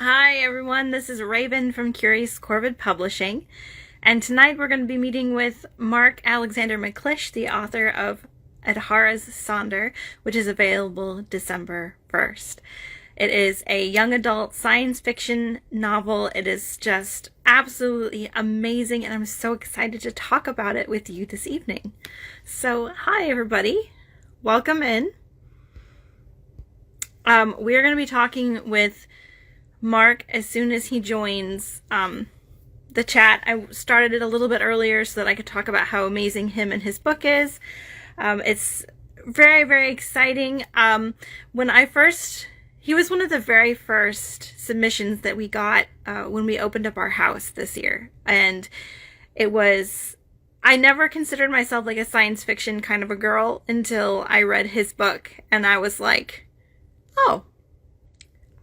Hi everyone, this is Raven from Curious Corvid Publishing, and tonight we're going to be meeting with Mark Alexander McClish, the author of Adhara's Sonder, which is available December 1st. It is a young adult science fiction novel. It is just absolutely amazing, and I'm so excited to talk about it with you this evening. So, hi everybody, welcome in. We're going to be talking with Mark as soon as he joins the chat. I started it a little bit earlier so that I could talk about how amazing him and his book is. It's very, very exciting. He was one of the very first submissions that we got when we opened up our house this year. And I never considered myself like a science fiction kind of a girl until I read his book. And I was like, oh,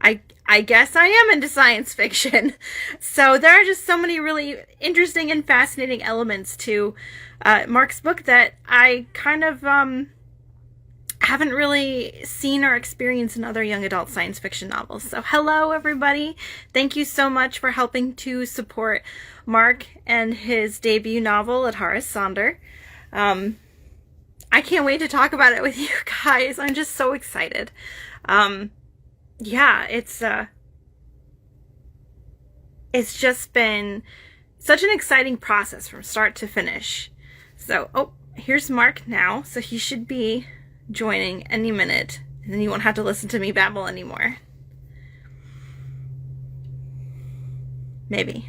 I guess I am into science fiction. So there are just so many really interesting and fascinating elements to Mark's book that I kind of haven't really seen or experienced in other young adult science fiction novels. So hello, everybody. Thank you so much for helping to support Mark and his debut novel, Adhara's Sonder. I can't wait to talk about it with you guys. I'm just so excited. Yeah, it's just been such an exciting process from start to finish. So, here's Mark now, so he should be joining any minute, and then you won't have to listen to me babble anymore. Maybe.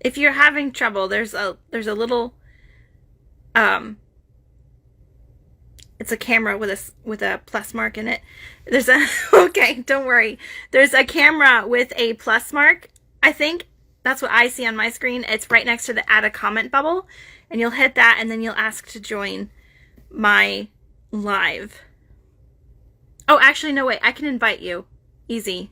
If you're having trouble, there's a little it's a camera with a plus mark in it. Okay, don't worry. There's a camera with a plus mark. I think that's what I see on my screen. It's right next to the add a comment bubble, and you'll hit that and then you'll ask to join my live. Oh, actually no, wait. I can invite you. Easy.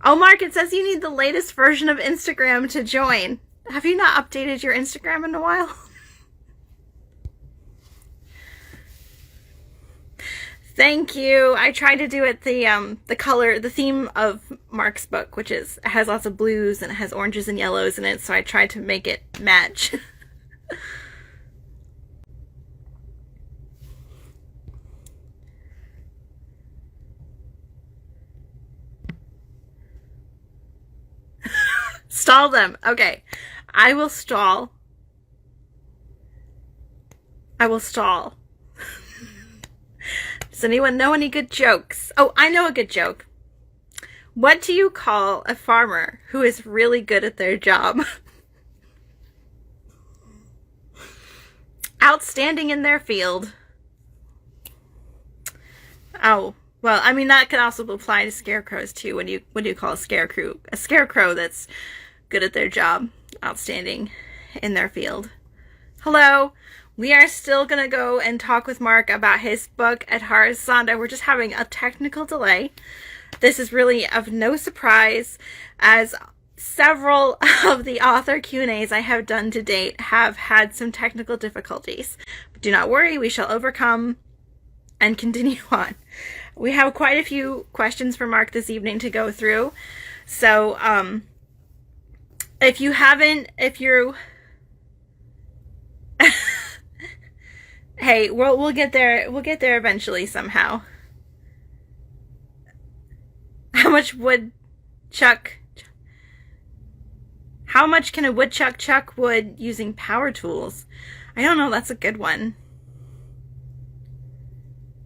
Oh, Mark, it says you need the latest version of Instagram to join. Have you not updated your Instagram in a while? Thank you. I tried to do it the theme of Mark's book, which has lots of blues and it has oranges and yellows in it, so I tried to make it match. Stall them. Okay. I will stall. Does anyone know any good jokes? Oh, I know a good joke. What do you call a farmer who is really good at their job? Outstanding in their field. Oh, well, I mean, that can also apply to scarecrows too. What do you call a scarecrow? A scarecrow that's good at their job, outstanding in their field. Hello. We are still going to go and talk with Mark about his book, Adhara's Sonder. We're just having a technical delay. This is really of no surprise, as several of the author Q&As I have done to date have had some technical difficulties. But do not worry, we shall overcome and continue on. We have quite a few questions for Mark this evening to go through. So, if you're hey, we'll get there. We'll get there eventually somehow. How much can a woodchuck chuck wood using power tools? I don't know. That's a good one.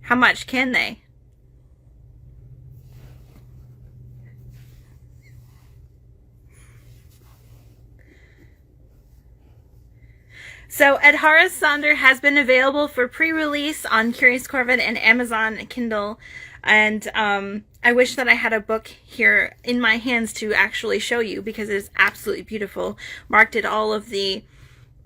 How much can they? So, Adhara's Sonder has been available for pre-release on Curious Corvid and Amazon Kindle, and I wish that I had a book here in my hands to actually show you, because it is absolutely beautiful. Mark did all of the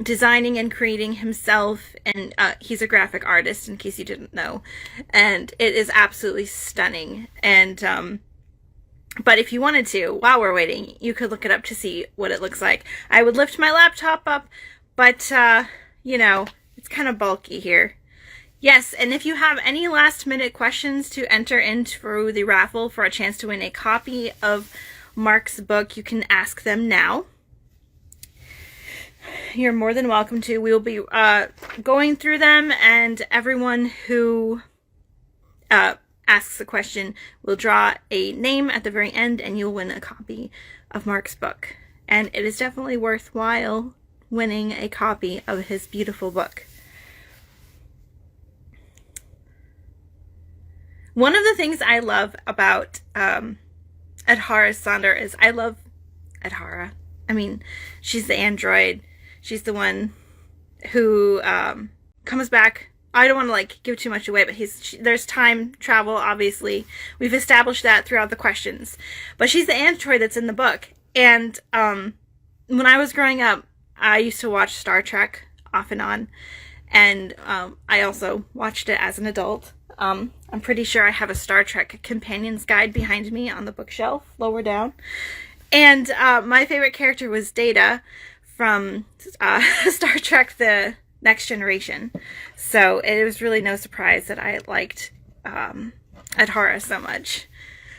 designing and creating himself, and he's a graphic artist, in case you didn't know, and it is absolutely stunning. And but if you wanted to, while we're waiting, you could look it up to see what it looks like. I would lift my laptop up, but you know, it's kind of bulky here. Yes, and if you have any last minute questions to enter into the raffle for a chance to win a copy of Mark's book, you can ask them now. You're more than welcome to. We will be going through them, and everyone who asks a question will draw a name at the very end, and you'll win a copy of Mark's book. And it is definitely worthwhile winning a copy of his beautiful book. One of the things I love about Adhara Sander is I love Adhara. I mean, she's the android. She's the one who comes back. I don't want to like give too much away, but there's time travel, obviously. We've established that throughout the questions. But she's the android that's in the book. And when I was growing up, I used to watch Star Trek off and on. And I also watched it as an adult. I'm pretty sure I have a Star Trek Companion's Guide behind me on the bookshelf, lower down. And my favorite character was Data from Star Trek The Next Generation. So it was really no surprise that I liked Adhara so much.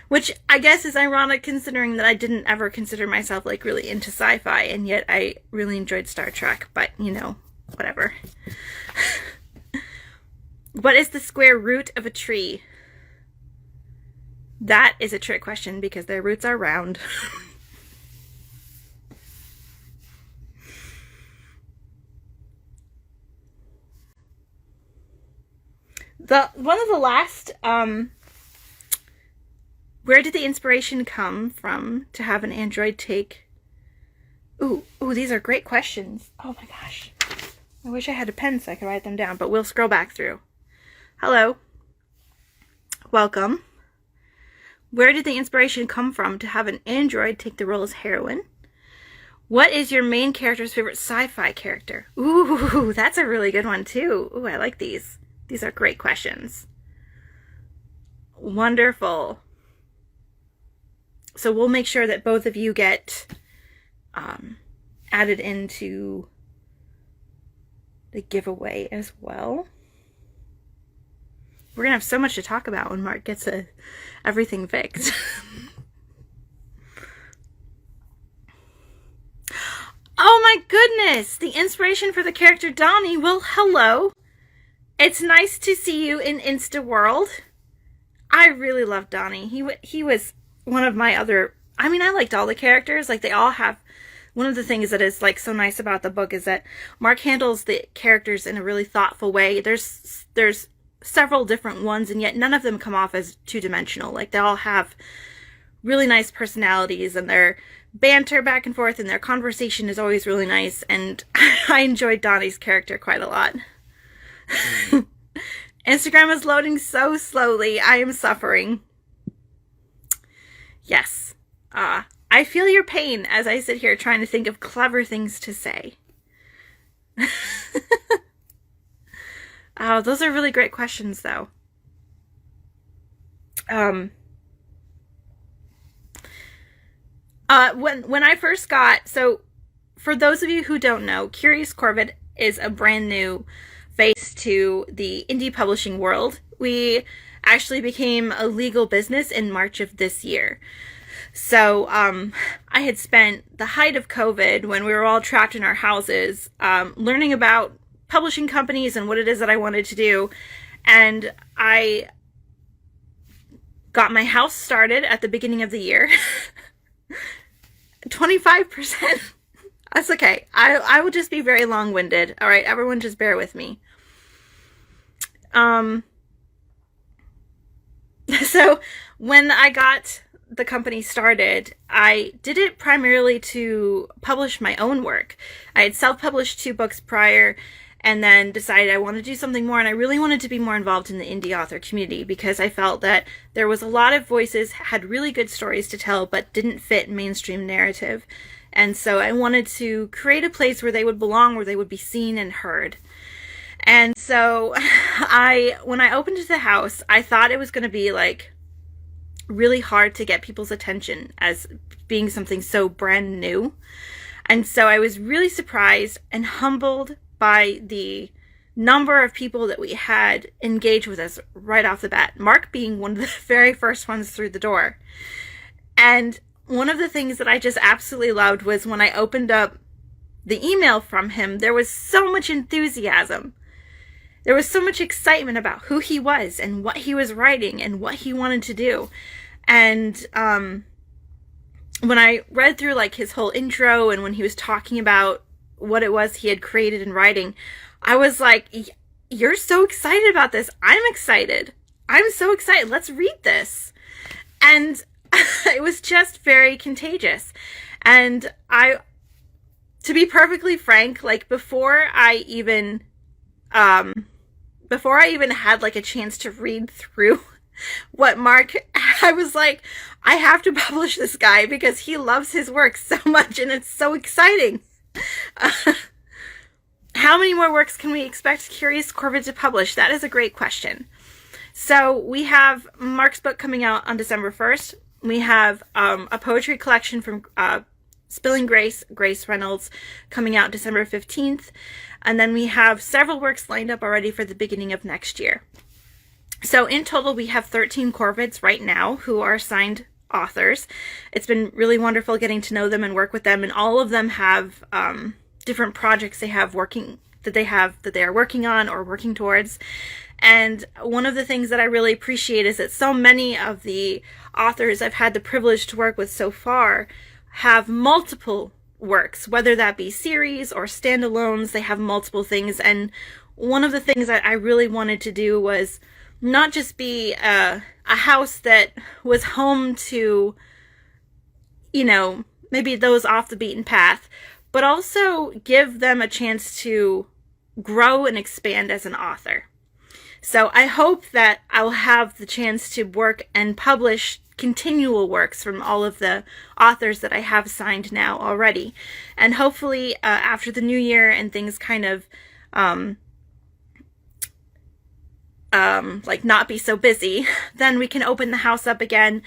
Which I guess is ironic considering that I didn't ever consider myself like really into sci-fi, and yet I really enjoyed Star Trek, but you know, whatever. What is the square root of a tree? That is a trick question because their roots are round. One of the last, where did the inspiration come from to have an android take? Ooh, these are great questions. Oh my gosh. I wish I had a pen so I could write them down, but we'll scroll back through. Hello. Welcome. Where did the inspiration come from to have an android take the role as heroine? What is your main character's favorite sci-fi character? Ooh, that's a really good one too. Ooh, I like these. These are great questions. Wonderful. So we'll make sure that both of you get added into the giveaway as well. We're going to have so much to talk about when Mark gets everything fixed. Oh my goodness! The inspiration for the character Donnie. Well, hello. It's nice to see you in Insta World. I really love Donnie. He was one of my other... I mean, I liked all the characters. Like, they all have... One of the things that is, like, so nice about the book is that Mark handles the characters in a really thoughtful way. There's several different ones, and yet none of them come off as two-dimensional. Like, they all have really nice personalities, and their banter back and forth, and their conversation is always really nice, and I enjoyed Donnie's character quite a lot. Instagram is loading so slowly. I am suffering. Yes. I feel your pain as I sit here trying to think of clever things to say. Oh, those are really great questions, though. When I first got... So, for those of you who don't know, Curious Corvid is a brand new face to the indie publishing world. We actually became a legal business in March of this year. So I had spent the height of COVID, when we were all trapped in our houses, learning about publishing companies and what it is that I wanted to do. And I got my house started at the beginning of the year. 25%. That's okay. I will just be very long-winded. All right, everyone just bear with me. So when I got the company started, I did it primarily to publish my own work. I had self-published 2 books prior, and then decided I wanted to do something more, and I really wanted to be more involved in the indie author community because I felt that there was a lot of voices, had really good stories to tell, but didn't fit mainstream narrative. And so I wanted to create a place where they would belong, where they would be seen and heard. And so when I opened the house, I thought it was going to be like really hard to get people's attention as being something so brand new. And so I was really surprised and humbled by the number of people that we had engage with us right off the bat. Mark being one of the very first ones through the door. And one of the things that I just absolutely loved was when I opened up the email from him, there was so much enthusiasm. There was so much excitement about who he was and what he was writing and what he wanted to do. And when I read through like his whole intro and when he was talking about what it was he had created in writing, I was like, you're so excited about this. I'm excited. I'm so excited. Let's read this. And it was just very contagious. And to be perfectly frank, like before I even had like a chance to read through what Mark, I was like, I have to publish this guy because he loves his work so much and it's so exciting. How many more works can we expect Curious Corvid to publish? That is a great question. So we have Mark's book coming out on December 1st. We have a poetry collection from Spilling Grace Reynolds, coming out December 15th. And then we have several works lined up already for the beginning of next year. So in total, we have 13 Corvids right now who are signed authors. It's been really wonderful getting to know them and work with them. And all of them have different projects they have that they are working on or working towards. And one of the things that I really appreciate is that so many of the authors I've had the privilege to work with so far have multiple works, whether that be series or standalones. They have multiple things. And one of the things that I really wanted to do was not just be a house that was home to, maybe those off the beaten path, but also give them a chance to grow and expand as an author. So I hope that I'll have the chance to work and publish continual works from all of the authors that I have signed now already. And hopefully after the new year and things kind of not be so busy, then we can open the house up again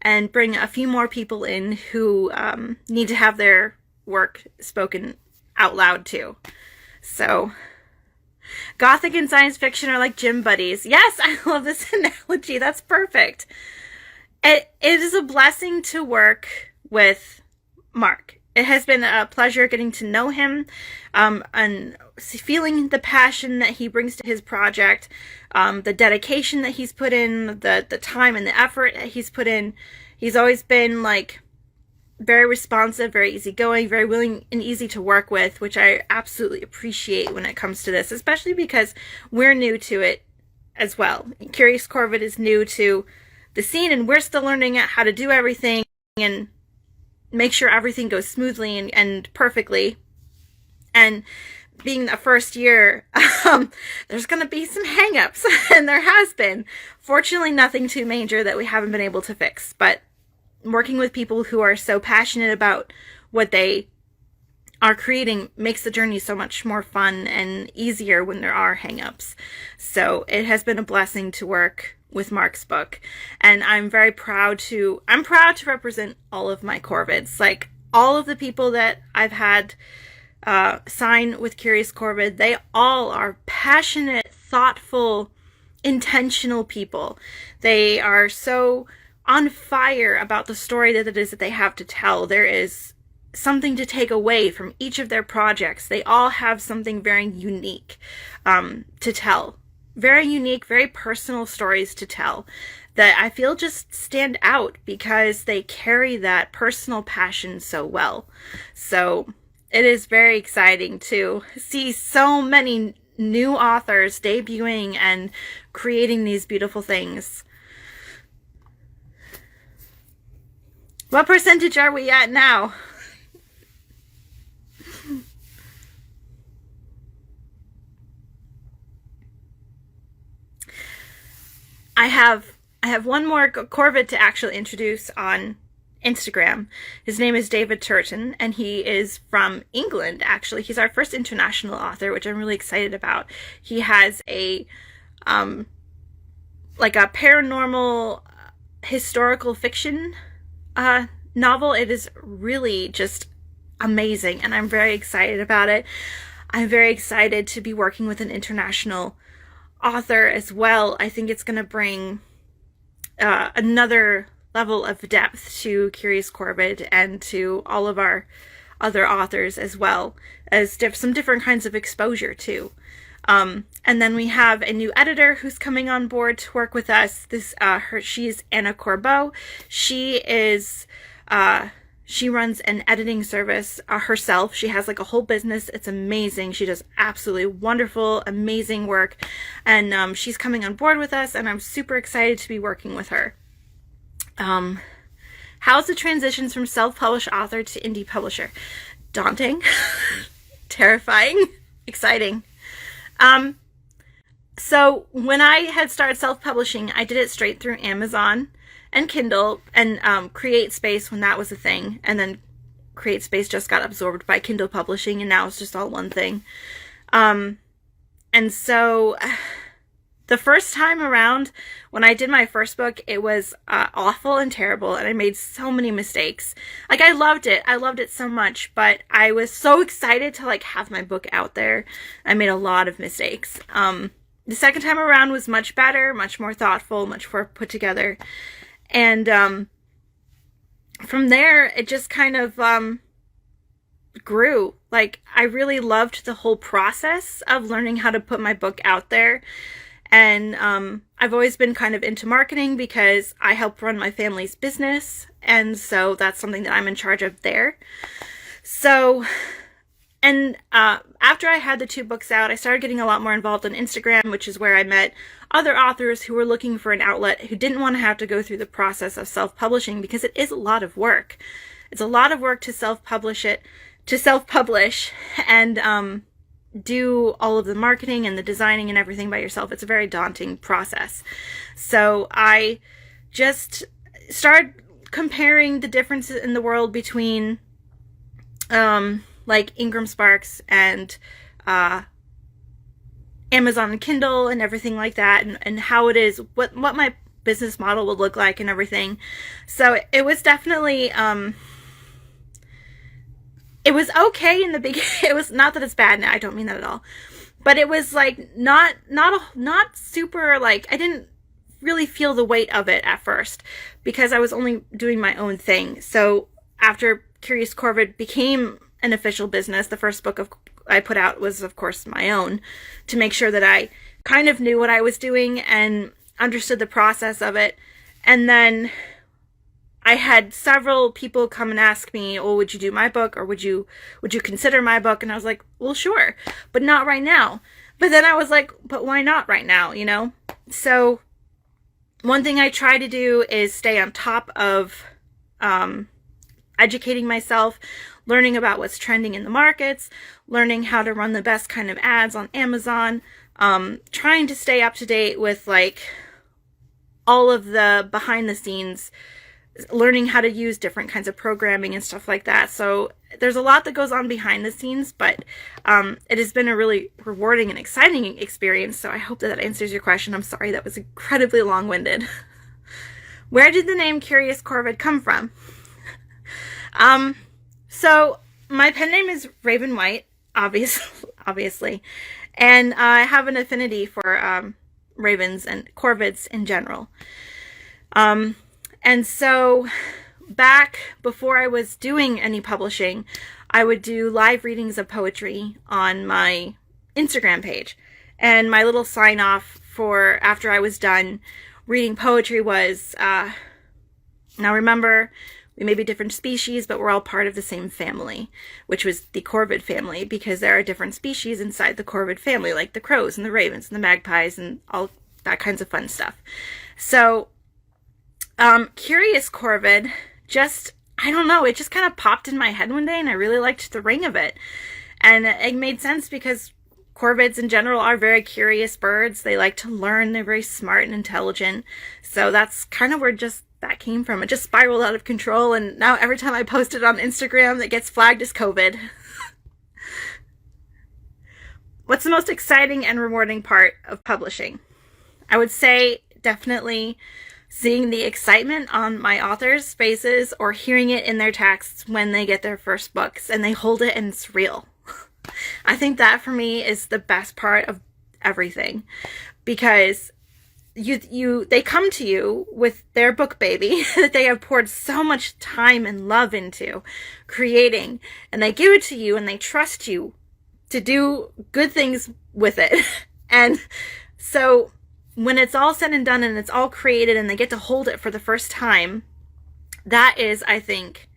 and bring a few more people in who need to have their work spoken out loud too. So Gothic and science fiction are like gym buddies. Yes, I love this analogy. That's perfect. It is a blessing to work with Mark. It has been a pleasure getting to know him and feeling the passion that he brings to his project, the dedication that he's put in, the time and the effort that he's put in. He's always been like very responsive, very easygoing, very willing and easy to work with, which I absolutely appreciate when it comes to this, especially because we're new to it as well. Curious Corvid is new to the scene and we're still learning how to do everything and make sure everything goes smoothly and perfectly. And being the first year, there's going to be some hang-ups, and there has been. Fortunately, nothing too major that we haven't been able to fix, but working with people who are so passionate about what they are creating makes the journey so much more fun and easier when there are hang-ups. So it has been a blessing to work with Mark's book, and I'm proud to represent all of my Corvids. Like all of the people that I've had sign with Curious Corvid, they all are passionate, thoughtful, intentional people. They are so on fire about the story that it is that they have to tell. There is something to take away from each of their projects. They all have something very unique to tell. Very unique, very personal stories to tell that I feel just stand out because they carry that personal passion so well. So it is very exciting to see so many new authors debuting and creating these beautiful things. What percentage are we at now? I have one more Corvid to actually introduce on Instagram. His name is David Turton, and he is from England, actually. He's our first international author, which I'm really excited about. He has a like a paranormal historical fiction novel. It is really just amazing, and I'm very excited about it. I'm very excited to be working with an international author as well. I think it's going to bring another level of depth to Curious Corvid and to all of our other authors, as well as some different kinds of exposure too. And then we have a new editor who's coming on board to work with us. She's Anna Corbeau. She runs an editing service herself. She has like a whole business. It's amazing. She does absolutely wonderful, amazing work. And she's coming on board with us, and I'm super excited to be working with her. How's the transitions from self-published author to indie publisher? Daunting, terrifying, exciting. So when I had started self-publishing, I did it straight through Amazon and Kindle, and CreateSpace when that was a thing, and then CreateSpace just got absorbed by Kindle Publishing, and now it's just all one thing. And so the first time around, when I did my first book, it was awful and terrible, and I made so many mistakes. Like, I loved it so much, but I was so excited to like have my book out there. I made a lot of mistakes. The second time around was much better, much more thoughtful, much more put together. And from there, it just kind of grew. Like, I really loved the whole process of learning how to put my book out there. And I've always been kind of into marketing because I help run my family's business. And so that's something that I'm in charge of there. So, and after I had the 2 books out, I started getting a lot more involved on Instagram, which is where I met other authors who were looking for an outlet, who didn't want to have to go through the process of self-publishing, because it is a lot of work. It's a lot of work to self-publish, and do all of the marketing and the designing and everything by yourself. It's a very daunting process. So I just started comparing the differences in the world between like Ingram Sparks and Amazon and Kindle and everything like that, and how it is, what my business model would look like and everything. So it was definitely it was okay in the beginning. It was not that it's bad now. I don't mean that at all. But it was like not super, like, I didn't really feel the weight of it at first because I was only doing my own thing. So after Curious Corvid became an official business, the first book I put out was, of course, my own, to make sure that I kind of knew what I was doing and understood the process of it. And then I had several people come and ask me, "Oh, would you do my book, or would you consider my book?" And I was like, "Well, sure, but not right now." But then I was like, "But why not right now?" You know? So one thing I try to do is stay on top of educating myself, learning about what's trending in the markets, learning how to run the best kind of ads on Amazon, trying to stay up to date with like all of the behind the scenes, learning how to use different kinds of programming and stuff like that. So there's a lot that goes on behind the scenes, but it has been a really rewarding and exciting experience. So I hope that answers your question. I'm sorry, that was incredibly long-winded. Where did the name Curious Corvid come from? So my pen name is Raven White, obviously, and I have an affinity for ravens and corvids in general. And so back before I was doing any publishing, I would do live readings of poetry on my Instagram page. And my little sign off for after I was done reading poetry was, now remember, we may be different species, but we're all part of the same family, which was the corvid family, because there are different species inside the corvid family, like the crows and the ravens and the magpies and all that kinds of fun stuff. So Curious Corvid, just, I don't know, it just kind of popped in my head one day, and I really liked the ring of it. And it made sense because corvids in general are very curious birds. They like to learn. They're very smart and intelligent. So that's kind of where just that came from. It just spiraled out of control, and now every time I post it on Instagram, it gets flagged as COVID. What's the most exciting and rewarding part of publishing? I would say definitely seeing the excitement on my authors' faces or hearing it in their texts when they get their first books and they hold it and it's real. I think that for me is the best part of everything, because they come to you with their book baby that they have poured so much time and love into creating, and they give it to you and they trust you to do good things with it. And so when it's all said and done and it's all created and they get to hold it for the first time, that is, I think,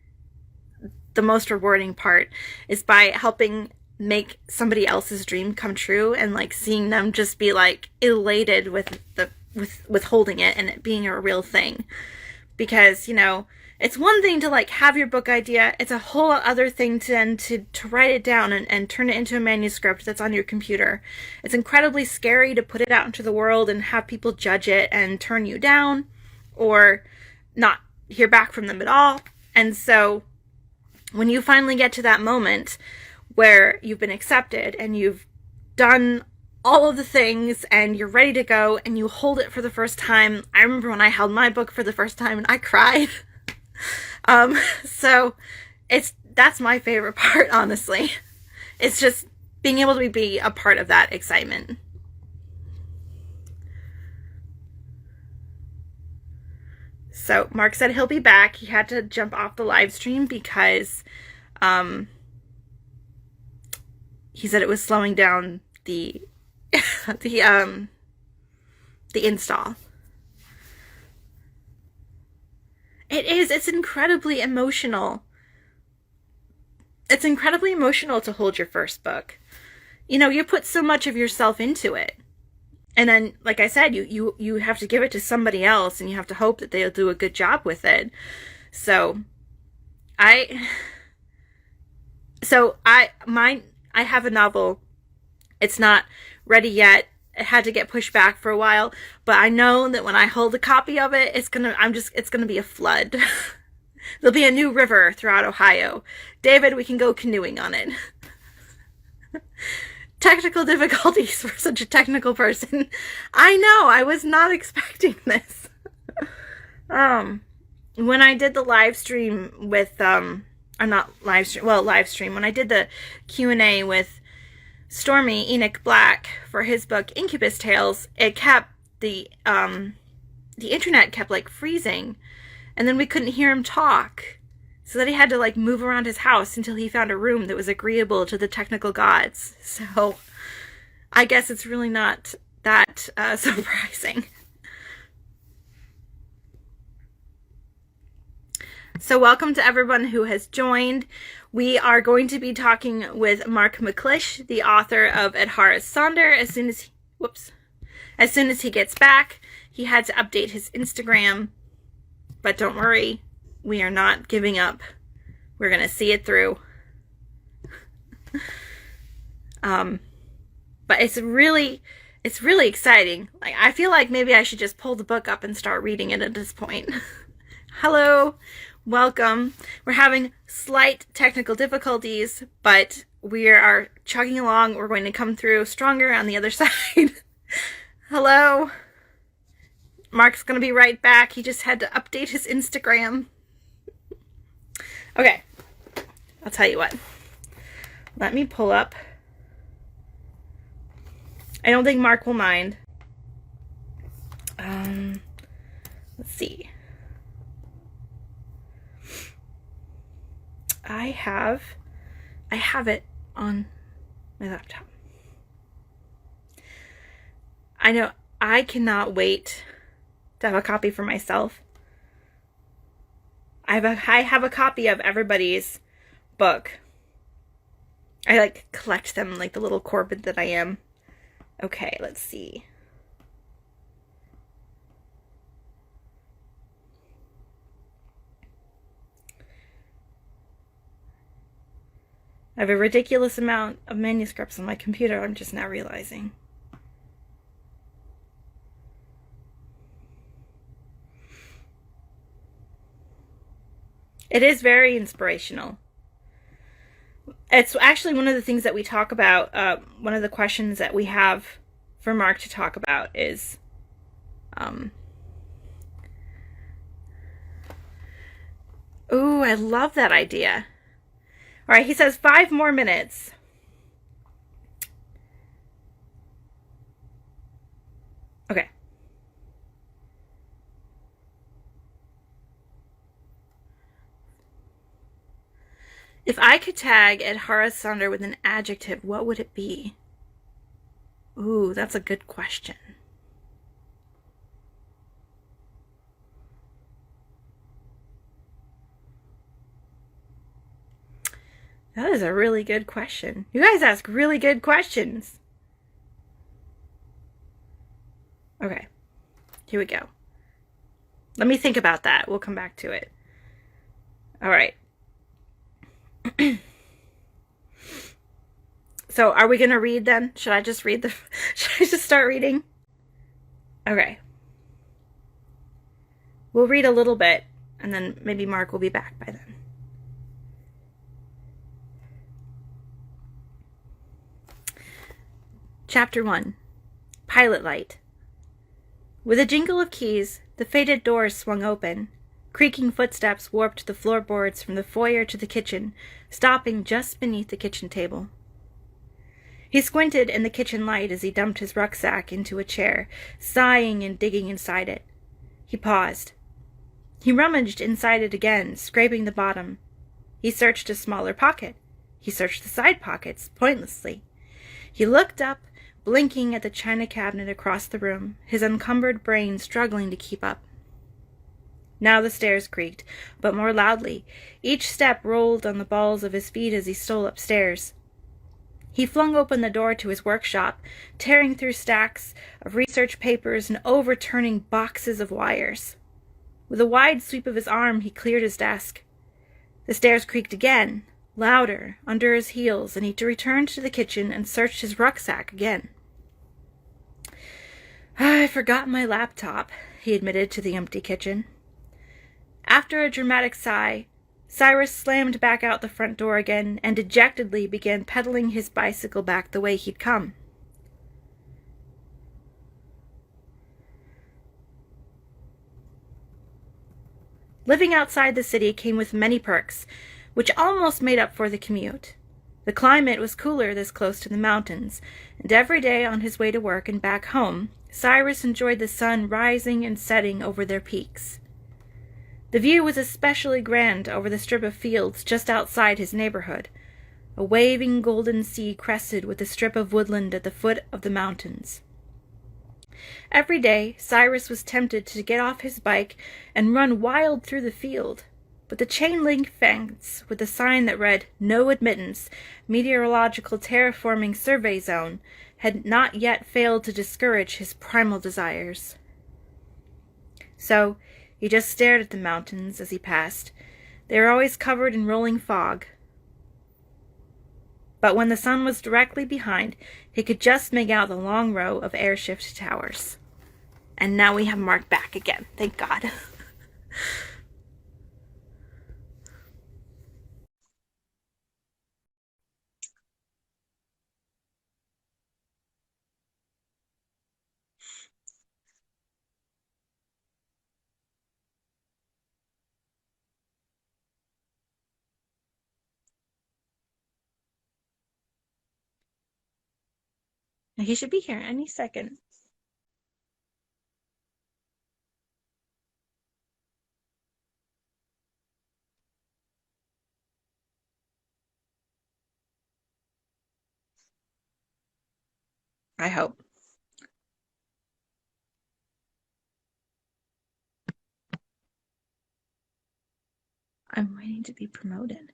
the most rewarding part, is by helping make somebody else's dream come true, and like seeing them just be like elated with holding it and it being a real thing. Because, you know, it's one thing to like have your book idea, it's a whole other thing to then to write it down and turn it into a manuscript that's on your computer. It's incredibly scary to put it out into the world and have people judge it and turn you down or not hear back from them at all. And so when you finally get to that moment where you've been accepted and you've done all of the things and you're ready to go and you hold it for the first time. I remember when I held my book for the first time and I cried. So that's my favorite part, honestly. It's just being able to be a part of that excitement. So Mark said he'll be back. He had to jump off the live stream because he said it was slowing down the install. It's incredibly emotional. It's incredibly emotional to hold your first book. You know, you put so much of yourself into it. And then, like I said, you have to give it to somebody else and you have to hope that they'll do a good job with it. So I have a novel. It's not ready yet. It had to get pushed back for a while, but I know that when I hold a copy of it, it's gonna be a flood. There'll be a new river throughout Ohio. David, we can go canoeing on it. Technical difficulties for such a technical person. I know, I was not expecting this. When I did the live stream with, when I did the Q&A with Stormy Enoch Black for his book Incubus Tales, it kept the internet kept like freezing, and then we couldn't hear him talk, so that he had to like move around his house until he found a room that was agreeable to the technical gods. So I guess it's really not that surprising. So welcome to everyone who has joined. We are going to be talking with Mark McClish, the author of Edhara Sonder, as soon as he gets back. He had to update his Instagram, but don't worry, we are not giving up. We're going to see it through. But it's really exciting. Like, I feel like maybe I should just pull the book up and start reading it at this point. Hello. Welcome. We're having slight technical difficulties, but we are chugging along. We're going to come through stronger on the other side. Hello. Mark's going to be right back. He just had to update his Instagram. Okay. I'll tell you what. Let me pull up. I don't think Mark will mind. Let's see. I have it on my laptop. I know I cannot wait to have a copy for myself. I have a copy of everybody's book. I like collect them like the little Corbin that I am. Okay, let's see. I have a ridiculous amount of manuscripts on my computer, I'm just now realizing. It is very inspirational. It's actually one of the things that we talk about. One of the questions that we have for Mark to talk about is, um, ooh, I love that idea. All right, he says 5 more minutes. Okay. If I could tag Ed Harasunder with an adjective, what would it be? Ooh, that's a good question. That is a really good question. You guys ask really good questions. Okay, here we go. Let me think about that. We'll come back to it. All right. So, are we going to read then? Should I just read the. Should I just start reading? Okay. We'll read a little bit, and then maybe Mark will be back by then. Chapter 1 Pilot Light. With a jingle of keys, the fated doors swung open. Creaking footsteps warped the floorboards from the foyer to the kitchen, stopping just beneath the kitchen table. He squinted in the kitchen light as he dumped his rucksack into a chair, sighing and digging inside it. He paused. He rummaged inside it again, scraping the bottom. He searched a smaller pocket. He searched the side pockets, pointlessly. He looked up, blinking at the china cabinet across the room, his encumbered brain struggling to keep up. Now the stairs creaked, but more loudly. Each step rolled on the balls of his feet as he stole upstairs. He flung open the door to his workshop, tearing through stacks of research papers and overturning boxes of wires. With a wide sweep of his arm, he cleared his desk. The stairs creaked again, louder, under his heels, and he returned to the kitchen and searched his rucksack again. "I forgot my laptop," he admitted to the empty kitchen. After a dramatic sigh, Cyrus slammed back out the front door again and dejectedly began pedaling his bicycle back the way he'd come. Living outside the city came with many perks, which almost made up for the commute. The climate was cooler this close to the mountains, and every day on his way to work and back home, Cyrus enjoyed the sun rising and setting over their peaks. The view was especially grand over the strip of fields just outside his neighborhood, a waving golden sea crested with a strip of woodland at the foot of the mountains. Every day, Cyrus was tempted to get off his bike and run wild through the field, but the chain-link fence with the sign that read, "No Admittance, Meteorological Terraforming Survey Zone," had not yet failed to discourage his primal desires. So, he just stared at the mountains as he passed. They were always covered in rolling fog. But when the sun was directly behind, he could just make out the long row of airshift towers. And now we have Mark back again. Thank God. He should be here any second. I hope. I'm waiting to be promoted.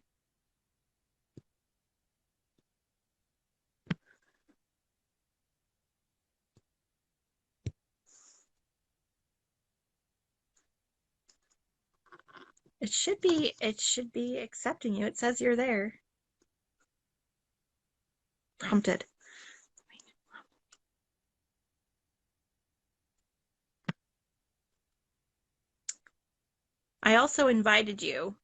It should be accepting you. It says you're there. Prompted. I also invited you.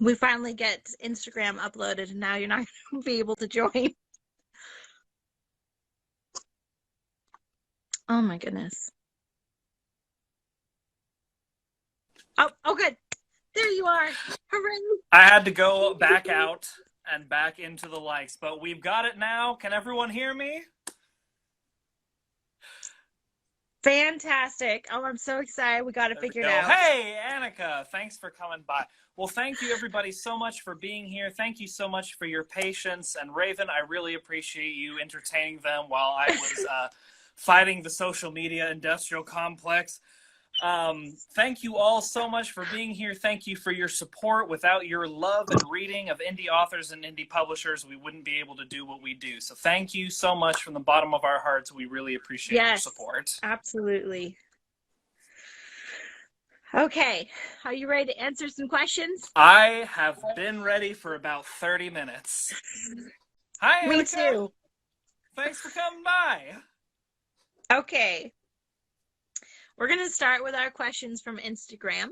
We finally get Instagram uploaded, and now you're not going to be able to join. Oh my goodness. Oh, good. There you are. Hooray. I had to go back out and back into the likes, but we've got it now. Can everyone hear me? Fantastic. Oh, I'm so excited. We got it figured out. Hey, Annika, thanks for coming by. Well, thank you everybody so much for being here. Thank you so much for your patience. And Raven, I really appreciate you entertaining them while I was fighting the social media industrial complex. Thank you all so much for being here. Thank you for your support. Without your love and reading of indie authors and indie publishers, we wouldn't be able to do what we do. So thank you so much from the bottom of our hearts. We really appreciate your support. Absolutely. Okay, are you ready to answer some questions? I have been ready for about 30 minutes. Hi, Annika. Me too. Thanks for coming by. Okay. We're going to start with our questions from Instagram.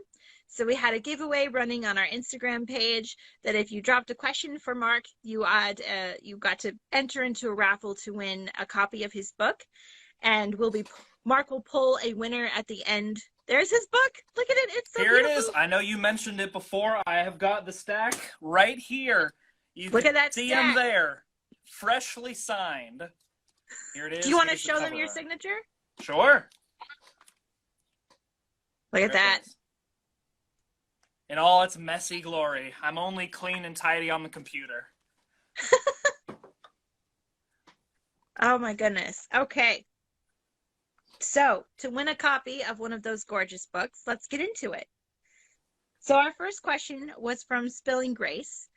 So we had a giveaway running on our Instagram page that if you dropped a question for Mark, you got to enter into a raffle to win a copy of his book. And Mark will pull a winner at the end. There's his book. Look at it. It's so beautiful. Here it is. I know you mentioned it before. I have got the stack right here. You Look at that see stack. him there. Freshly signed. Here it is. Do you want to show them your signature? Sure. Look at that. In all its messy glory. I'm only clean and tidy on the computer. Oh my goodness. Okay. So, to win a copy of one of those gorgeous books, let's get into it. So our first question was from Spilling Grace,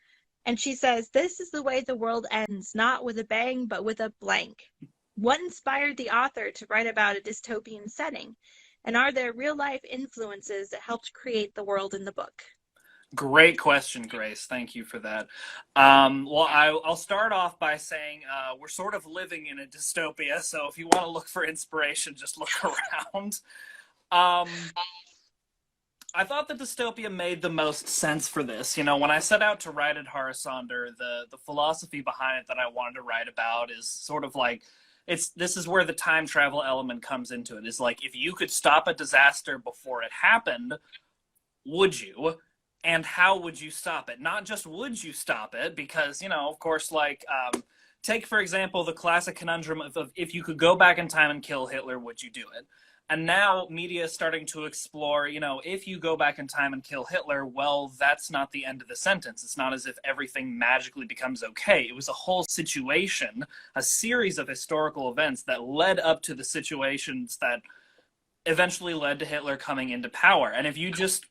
and she says, "This is the way the world ends, not with a bang, but with a blank. What inspired the author to write about a dystopian setting? And are there real-life influences that helped create the world in the book?" Great question, Grace. Thank you for that. Well, I'll start off by saying we're sort of living in a dystopia, so if you want to look for inspiration, just look around. I thought the dystopia made the most sense for this. You know, when I set out to write at Harasonder, the philosophy behind it that I wanted to write about is sort of like, this is where the time travel element comes into it. Is like, if you could stop a disaster before it happened, would you? And how would you stop it? Not just would you stop it, because, you know, of course, like, take, for example, the classic conundrum of if you could go back in time and kill Hitler, would you do it? And now media is starting to explore, you know, if you go back in time and kill Hitler, well, that's not the end of the sentence. It's not as if everything magically becomes okay. It was a whole situation, a series of historical events that led up to the situations that eventually led to Hitler coming into power. And if you just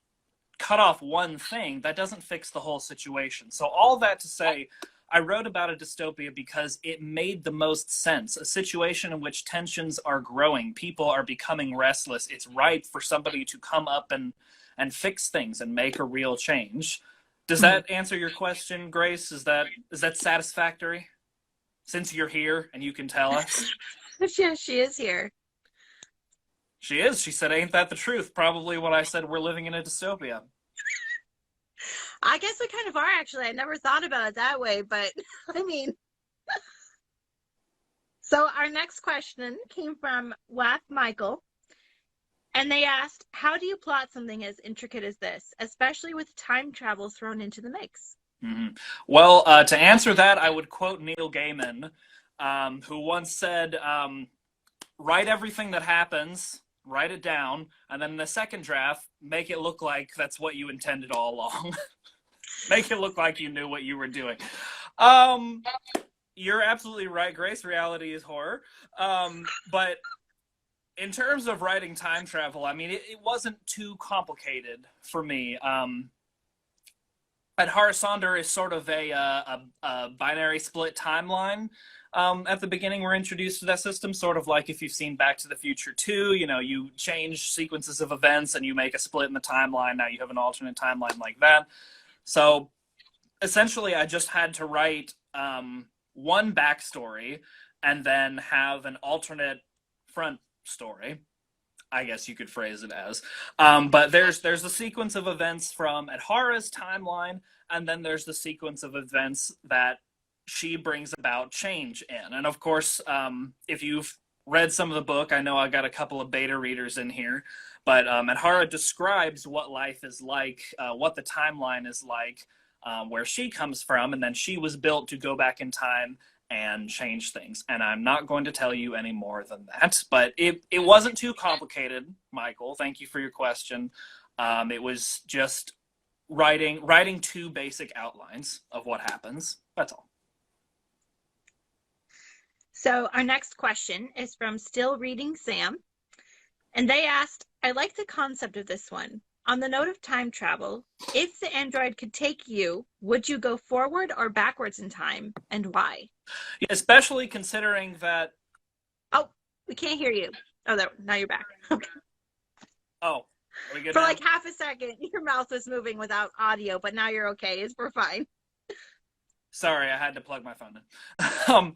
cut off one thing, that doesn't fix the whole situation. So all that to say, I wrote about a dystopia because it made the most sense. A situation in which tensions are growing, people are becoming restless. It's ripe for somebody to come up and fix things and make a real change. Does that answer your question, Grace? Is that satisfactory? Since you're here and you can tell us. Yeah, she is here. She is. She said, "Ain't that the truth?" Probably what I said, we're living in a dystopia. I guess we kind of are, actually. I never thought about it that way, but I mean. So our next question came from Wath Michael, and they asked, "How do you plot something as intricate as this, especially with time travel thrown into the mix?" Mm-hmm. Well, to answer that, I would quote Neil Gaiman, who once said, write everything that happens, write it down, and then in the second draft, make it look like that's what you intended all along. Make it look like you knew what you were doing. You're absolutely right, Grace. Reality is horror. But in terms of writing time travel, I mean, it wasn't too complicated for me. At Harasonder is sort of a binary split timeline. At the beginning, we're introduced to that system, sort of like if you've seen Back to the Future 2, you know, you change sequences of events and you make a split in the timeline. Now you have an alternate timeline like that. So essentially, I just had to write one backstory and then have an alternate front story, I guess you could phrase it as. But there's a sequence of events from Adhara's timeline, and then there's the sequence of events that she brings about change in. And of course, if you've read some of the book, I know I got a couple of beta readers in here, but Adhara describes what life is like, what the timeline is like, where she comes from, and then she was built to go back in time and change things. And I'm not going to tell you any more than that, but it wasn't too complicated, Michael. Thank you for your question. It was just writing two basic outlines of what happens. That's all. So our next question is from Still Reading Sam. And they asked, I like the concept of this one. On the note of time travel, if the android could take you, would you go forward or backwards in time, and why? Especially considering that... Oh, we can't hear you. Oh, now you're back. Okay. Oh, are we good For now? like half a second, your mouth was moving without audio, but now you're okay. We're fine. Sorry, I had to plug my phone in.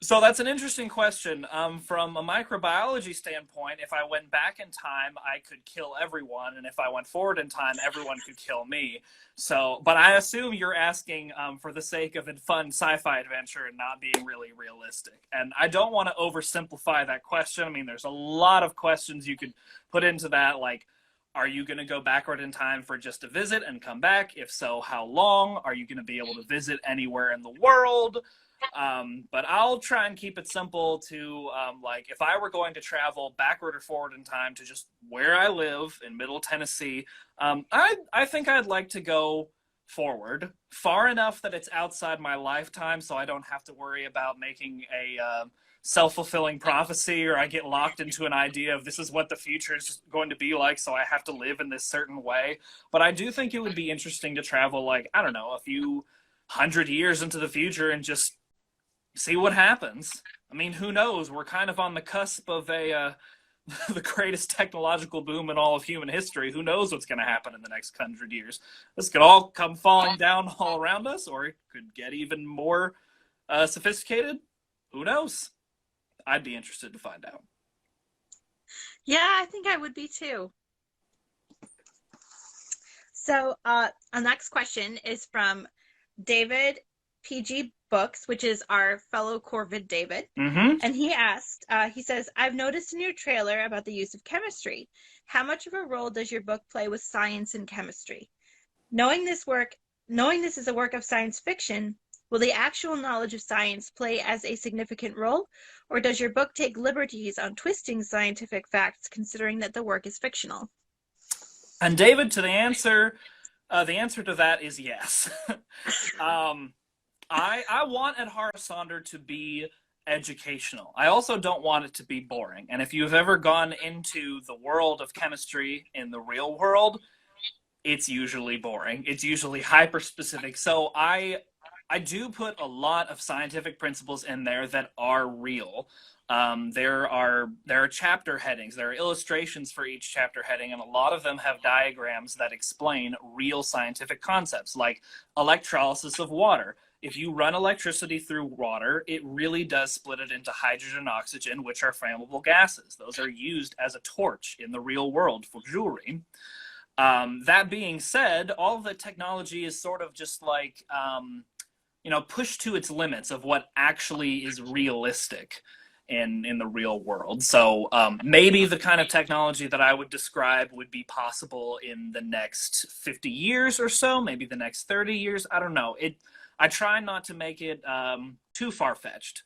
So that's an interesting question. From a microbiology standpoint, if I went back in time, I could kill everyone, and if I went forward in time, everyone could kill me. So, but I assume you're asking for the sake of a fun sci-fi adventure and not being really realistic. And I don't want to oversimplify that question. I mean, there's a lot of questions you could put into that, like, are you going to go backward in time for just a visit and come back? If so, how long? Are you going to be able to visit anywhere in the world? But I'll try and keep it simple to, like, if I were going to travel backward or forward in time to just where I live in Middle Tennessee, I think I'd like to go forward far enough that it's outside my lifetime, so I don't have to worry about making a self-fulfilling prophecy, or I get locked into an idea of this is what the future is going to be like, so I have to live in this certain way. But I do think it would be interesting to travel, like, I don't know, a few 100 years into the future and just see what happens. I mean, who knows? We're kind of on the cusp of the greatest technological boom in all of human history. Who knows what's going to happen in the next 100 years? This could all come falling down all around us, or it could get even more sophisticated. Who knows? I'd be interested to find out. Yeah, I think I would be too. So our next question is from David PG Books, which is our fellow Corvid David. Mm-hmm. And he asked, he says, I've noticed in your trailer about the use of chemistry. How much of a role does your book play with science and chemistry? Knowing this is a work of science fiction, will the actual knowledge of science play as a significant role, or does your book take liberties on twisting scientific facts, considering that the work is fictional? And David, to the answer to that is yes. I want Adhara Sonder to be educational. I also don't want it to be boring. And if you've ever gone into the world of chemistry in the real world, it's usually boring. It's usually hyper-specific. So I do put a lot of scientific principles in there that are real. There are chapter headings. There are illustrations for each chapter heading, and a lot of them have diagrams that explain real scientific concepts, like electrolysis of water. If you run electricity through water, it really does split it into hydrogen and oxygen, which are flammable gases. Those are used as a torch in the real world for jewelry. That being said, all of the technology is sort of just like, pushed to its limits of what actually is realistic in the real world. So maybe the kind of technology that I would describe would be possible in the next 50 years or so, maybe the next 30 years. I don't know. I try not to make it too far-fetched,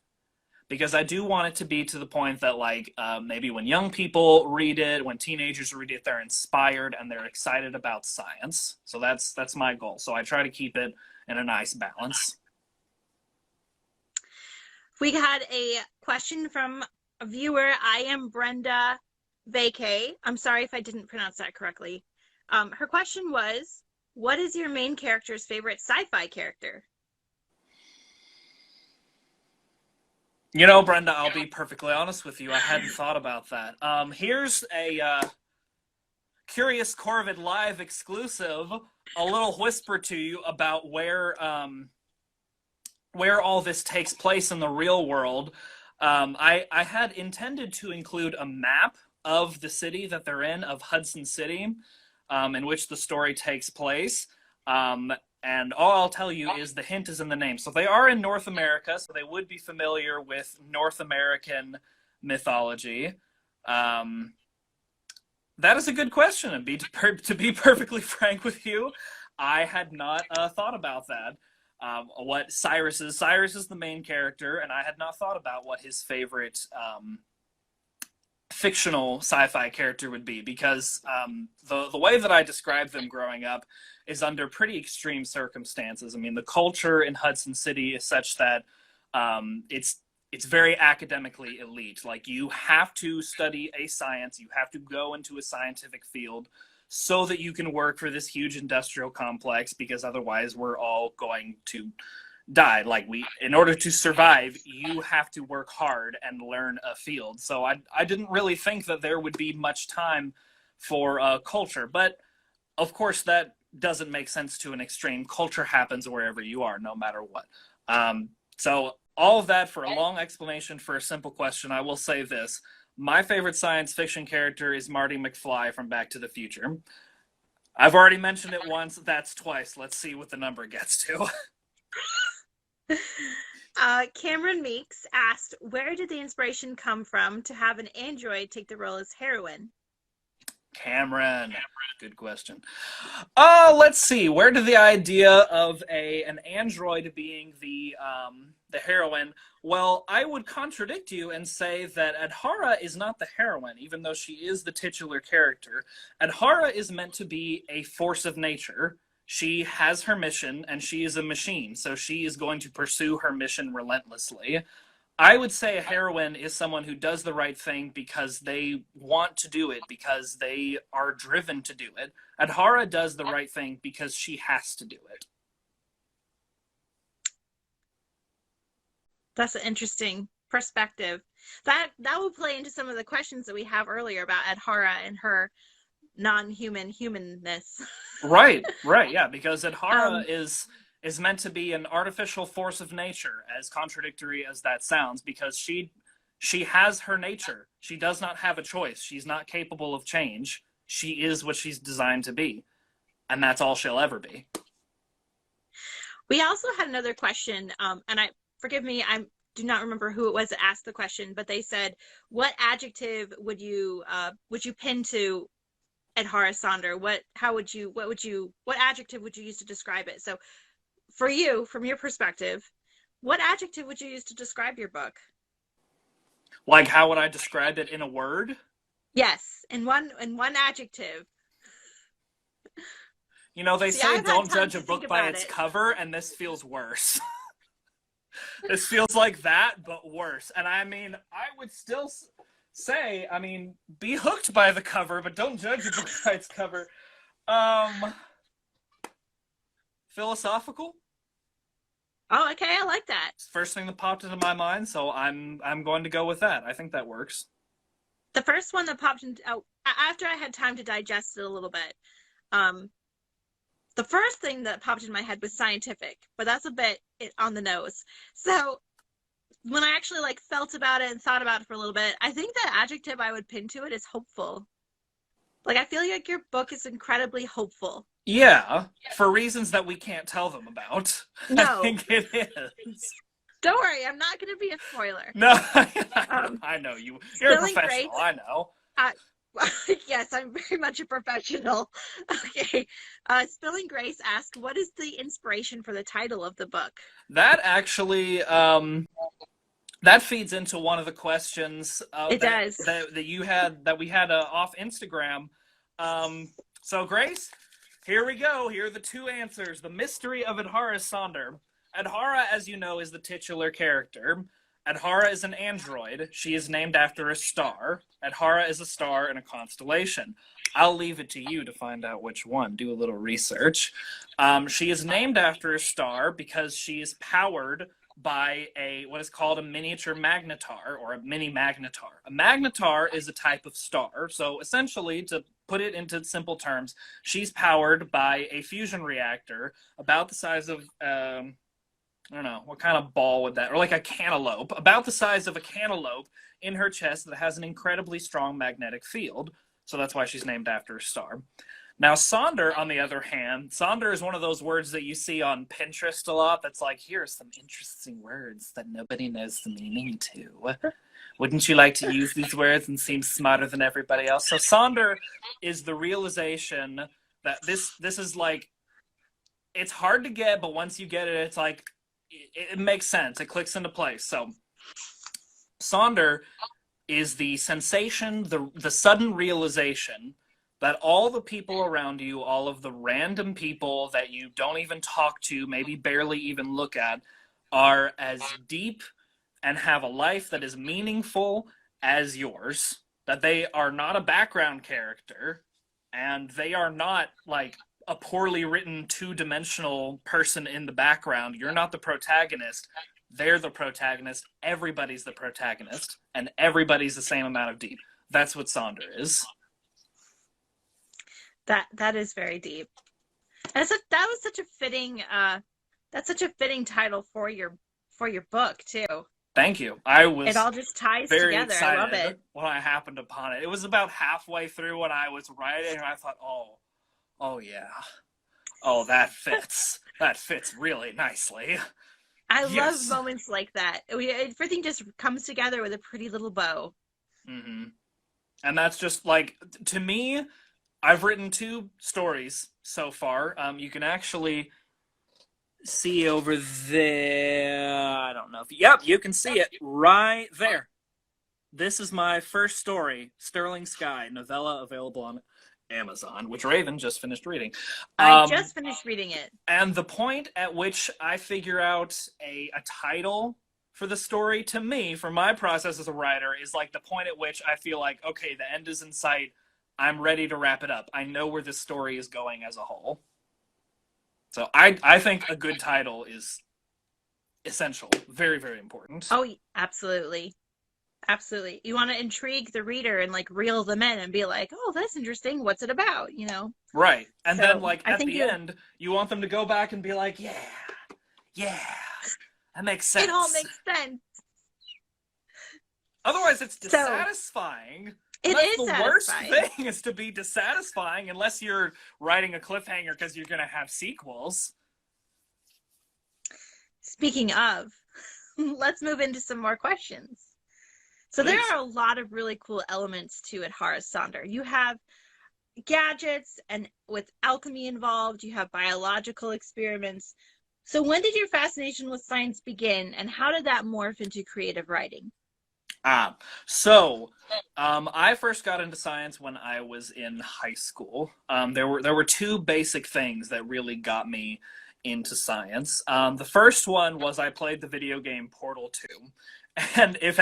because I do want it to be to the point that, like, maybe when young people read it, when teenagers read it, they're inspired and they're excited about science. So that's my goal. So I try to keep it in a nice balance. We had a question from a viewer. I am Brenda Vacay. I'm sorry if I didn't pronounce that correctly. Her question was, what is your main character's favorite sci-fi character? You know, Brenda, I'll be perfectly honest with you. I hadn't thought about that. Here's a Curious Corvid Live exclusive, a little whisper to you about where all this takes place in the real world. I had intended to include a map of the city that they're in, of Hudson City, in which the story takes place. And all I'll tell you is the hint is in the name. So they are in North America, so they would be familiar with North American mythology. That is a good question. And to be perfectly frank with you, I had not thought about that. What Cyrus is. Cyrus is the main character, and I had not thought about what his favorite fictional sci-fi character would be, because the way that I described them growing up is under pretty extreme circumstances. I mean, the culture in Hudson City is such that it's very academically elite. Like, you have to study a science, you have to go into a scientific field so that you can work for this huge industrial complex, because otherwise we're all going to die. Like, in order to survive, you have to work hard and learn a field. So I didn't really think that there would be much time for culture. But of course, that doesn't make sense to an extreme. Culture happens wherever you are, no matter what. So all of that for a long explanation for a simple question. I will say this. My favorite science fiction character is Marty McFly from Back to the Future. I've already mentioned it once. That's twice. Let's see what the number gets to. Cameron Meeks asked, where did the inspiration come from to have an android take the role as heroine? Cameron, good question. Let's see. Where did the idea of an android being the heroine? Well, I would contradict you and say that Adhara is not the heroine, even though she is the titular character. Adhara is meant to be a force of nature. She has her mission, and she is a machine, so she is going to pursue her mission relentlessly. I would say a heroine is someone who does the right thing because they want to do it, because they are driven to do it. Adhara does the right thing because she has to do it. That's an interesting perspective. That will play into some of the questions that we have earlier about Adhara and her non-human humanness. Right, yeah, because Adhara is meant to be an artificial force of nature, as contradictory as that sounds, because she has her nature. She does not have a choice. She's not capable of change. She is what she's designed to be, and that's all she'll ever be. We also had another question, and forgive me, I do not remember who it was that asked the question, but they said, what adjective would you pin to Adhara Sonder? What adjective would you use to describe it? So for you, from your perspective, what adjective would you use to describe your book? Like, how would I describe it in a word? Yes, in one adjective. You know, they say don't judge a book by its cover, and this feels worse. This feels like that, but worse. And I mean, I would still say, I mean, be hooked by the cover, but don't judge a book by its cover. Philosophical? Oh, okay, I like that. First thing that popped into my mind, so I'm going to go with that. I think that works. The first one that popped into after I had time to digest it a little bit, the first thing that popped in my head was scientific, but that's a bit on the nose. So when I actually felt about it and thought about it for a little bit, I think the adjective I would pin to it is hopeful. Like, I feel like your book is incredibly hopeful. Yeah, for reasons that we can't tell them about. No. I think it is. Don't worry, I'm not going to be a spoiler. No, I know you. You're a professional, I know. Yes, I'm very much a professional. Okay. Spilling Grace asked, what is the inspiration for the title of the book? That actually, that feeds into one of the questions that we had off Instagram. So Grace, here we go. Here are the two answers. The mystery of Adhara Sonder. Adhara, as you know, is the titular character. Adhara is an android. She is named after a star. Adhara is a star in a constellation. I'll leave it to you to find out which one. Do a little research. She is named after a star because she is powered by what is called a miniature magnetar, or a mini magnetar. A magnetar is a type of star. So essentially, to put it into simple terms, she's powered by a fusion reactor about the size of, I don't know, what kind of ball would that, or like a cantaloupe, about the size of a cantaloupe in her chest that has an incredibly strong magnetic field. So that's why she's named after a star. Now, Sonder, on the other hand, Sonder is one of those words that you see on Pinterest a lot that's like, here are some interesting words that nobody knows the meaning to. Wouldn't you like to use these words and seem smarter than everybody else? So Sonder is the realization that this is like, it's hard to get, but once you get it, it's like, it makes sense. It clicks into place. So Sonder is the sensation, the sudden realization that all the people around you, all of the random people that you don't even talk to, maybe barely even look at, are as deep and have a life that is meaningful as yours, that they are not a background character, and they are not like a poorly written two-dimensional person in the background. You're not the protagonist. They're the protagonist. Everybody's the protagonist, and everybody's the same amount of deep. That's what Sonder is. That is very deep. And that was such a fitting that's such a fitting title for your book too. Thank you. I was It all just ties very together. excited I love it. when I happened upon it. It was about halfway through when I was writing, and I thought, oh yeah. Oh, that fits. That fits really nicely. I Yes. love moments like that. Everything just comes together with a pretty little bow. Mm-hmm. And that's just like, to me, I've written 2 stories so far. You can actually see over there. I don't know if yep, you can see it right there. This is my first story, Sterling Sky, novella available on Amazon, which Raven just finished reading. I just finished reading it. And the point at which I figure out a title for the story, to me, for my process as a writer, is like the point at which I feel like, okay, the end is in sight. I'm ready to wrap it up. I know where this story is going as a whole. So I think a good title is essential. Very, very important. Oh, absolutely. Absolutely. You want to intrigue the reader and like reel them in and be like, oh, that's interesting. What's it about? You know? Right. And So, then like I at think the end, you want them to go back and be like, yeah, that makes sense. it all makes sense. Otherwise, it's So, dissatisfying. it That's is the satisfying. worst thing, is to be dissatisfying, unless you're writing a cliffhanger because you're going to have sequels. Speaking of, let's move into some more questions. So there Please. are a lot of really cool elements to it, Horace Sonder. You have gadgets and with alchemy involved, you have biological experiments. So when did your fascination with science begin, and how did that morph into creative writing? So I first got into science when I was in high school. There were 2 basic things that really got me into science. The first one was I played the video game Portal 2. And if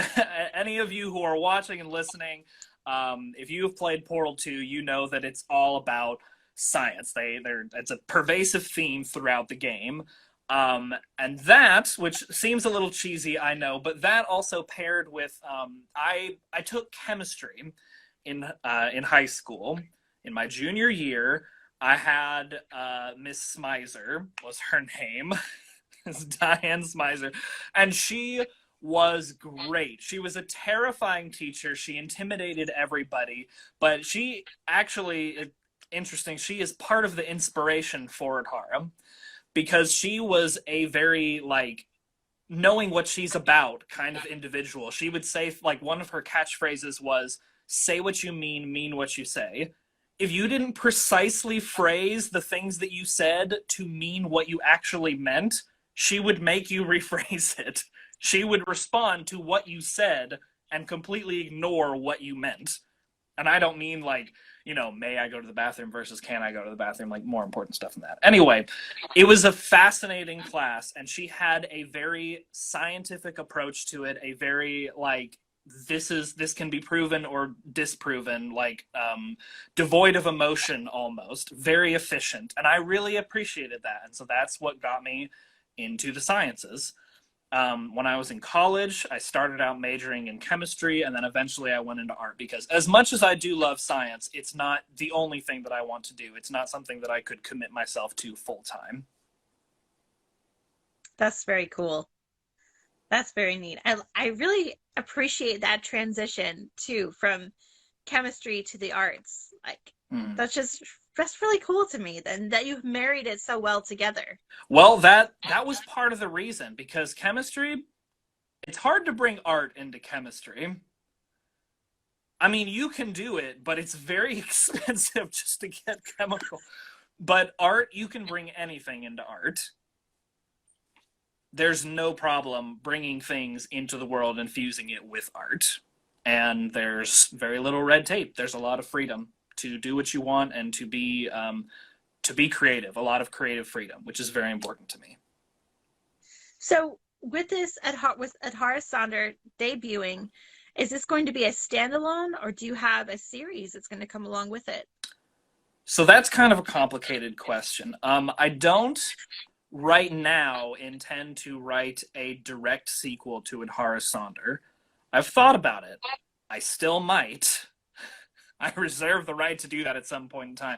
any of you who are watching and listening, if you have played Portal 2, you know that it's all about science. It's a pervasive theme throughout the game. And that, which seems a little cheesy, I know, but that also paired with I took chemistry in high school. In my junior year, I had Miss Smizer was her name, Diane Smizer, and she was great. She was a terrifying teacher. She intimidated everybody, but she actually, interesting, she is part of the inspiration for Adhara, because she was a very, like, knowing what she's about kind of individual. She would say, like, one of her catchphrases was, say what you mean what you say. If you didn't precisely phrase the things that you said to mean what you actually meant, she would make you rephrase it. She would respond to what you said and completely ignore what you meant. And I don't mean like, may I go to the bathroom versus can I go to the bathroom, like more important stuff than that. Anyway, it was a fascinating class, and she had a very scientific approach to it, a very like, this can be proven or disproven, like devoid of emotion almost, very efficient. And I really appreciated that. And so that's what got me into the sciences. When I was in college, I started out majoring in chemistry, and then eventually I went into art, because as much as I do love science, it's not the only thing that I want to do. It's not something that I could commit myself to full time. That's very cool. That's very neat. I really appreciate that transition too, from chemistry to the arts. Like, Mm. that's just that's really cool to me then that you've married it so well together. Well, that was part of the reason, because chemistry, it's hard to bring art into chemistry. I mean, you can do it, but it's very expensive just to get chemical. But art, you can bring anything into art. There's no problem bringing things into the world and fusing it with art. And there's very little red tape. There's a lot of freedom to do what you want and to be creative. A lot of creative freedom, which is very important to me. So with this with Adhara Sonder debuting, is this going to be a standalone, or do you have a series that's going to come along with it? So that's kind of a complicated question. I don't right now intend to write a direct sequel to Adhara Sonder. I've thought about it. I still might. I reserve the right to do that at some point in time.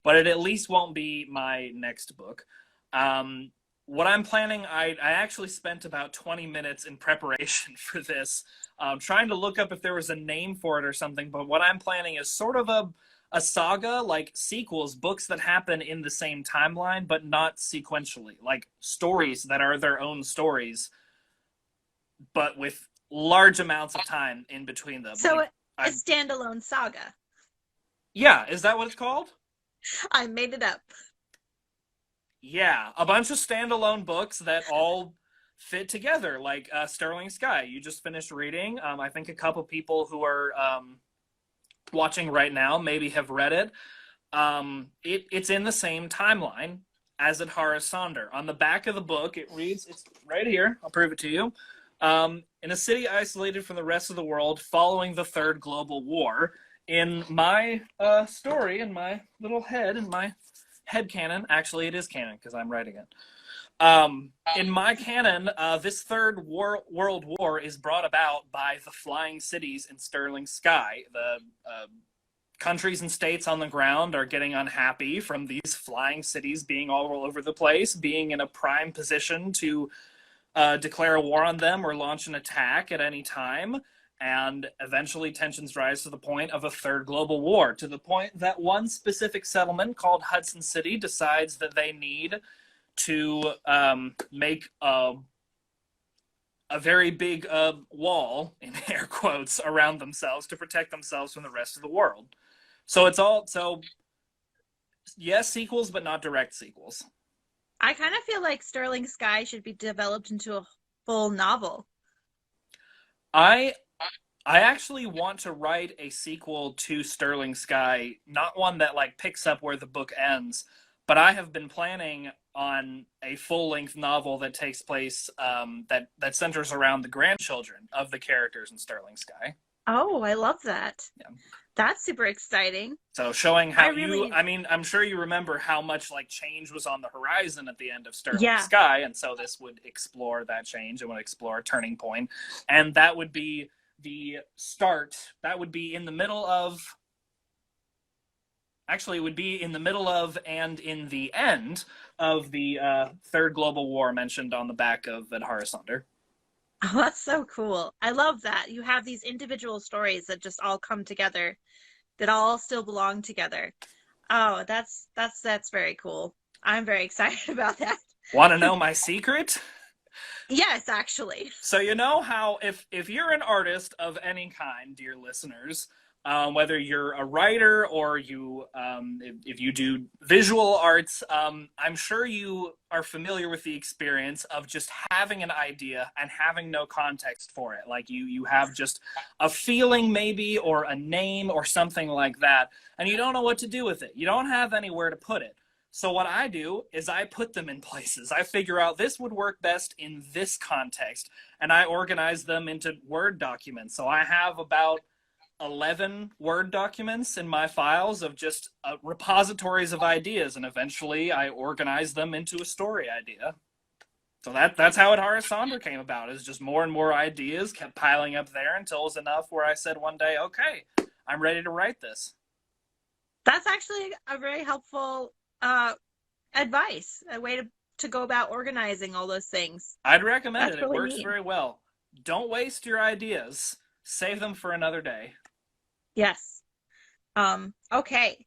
But it at least won't be my next book. What I'm planning, I actually spent about 20 minutes in preparation for this, trying to look up if there was a name for it or something. But what I'm planning is sort of a saga, like sequels, books that happen in the same timeline, but not sequentially. Like stories that are their own stories, but with large amounts of time in between them. So like, a standalone saga. Yeah, is that what it's called? I made it up. Yeah, a bunch of standalone books that all fit together, like Sterling Sky. You just finished reading. I think a couple people who are watching right now maybe have read it. It's in the same timeline as Adhara Sonder. On the back of the book, it reads, it's right here, I'll prove it to you. In a city isolated from the rest of the world following the Third Global War, in my story, in my little head, in my head canon, actually it is canon because I'm writing it. In my canon, this Third World War is brought about by the flying cities in Sterling Sky. The countries and states on the ground are getting unhappy from these flying cities being all over the place, being in a prime position to declare a war on them or launch an attack at any time. And eventually tensions rise to the point of a third global war, to the point that one specific settlement called Hudson City decides that they need to make a very big wall, in air quotes, around themselves to protect themselves from the rest of the world. So yes, sequels, but not direct sequels. I kind of feel like Sterling Sky should be developed into a full novel. I actually want to write a sequel to Sterling Sky, not one that like picks up where the book ends, but I have been planning on a full-length novel that takes place that centers around the grandchildren of the characters in Sterling Sky. Oh, I love that. Yeah. That's super exciting. So showing how I mean, I'm sure you remember how much like change was on the horizon at the end of Sterling Yeah. Sky, and so this would explore that change. It would explore a turning point, and that would be the start. That would be in the middle of. Actually, it would be in the middle of and in the end of the Third Global War mentioned on the back of Adhara Sonder. Oh, that's so cool. I love that. You have these individual stories that just all come together, that all still belong together. Oh, that's very cool. I'm very excited about that. Want to know my secret? Yes, actually. So you know how if you're an artist of any kind, dear listeners, whether you're a writer or you if you do visual arts, I'm sure you are familiar with the experience of just having an idea and having no context for it. Like you have just a feeling maybe, or a name or something like that, and you don't know what to do with it. You don't have anywhere to put it. So what I do is I put them in places. I figure out this would work best in this context, and I organize them into Word documents. So I have about 11 Word documents in my files of just repositories of ideas, and eventually I organize them into a story idea. So that's how Adhara Sonder came about, is just more and more ideas kept piling up there until it was enough where I said one day, okay, I'm ready to write this. That's actually a very helpful advice, a way to go about organizing all those things. I'd recommend it. Really It works neat. very well. Don't waste your ideas. Save them for another day. Yes. Okay.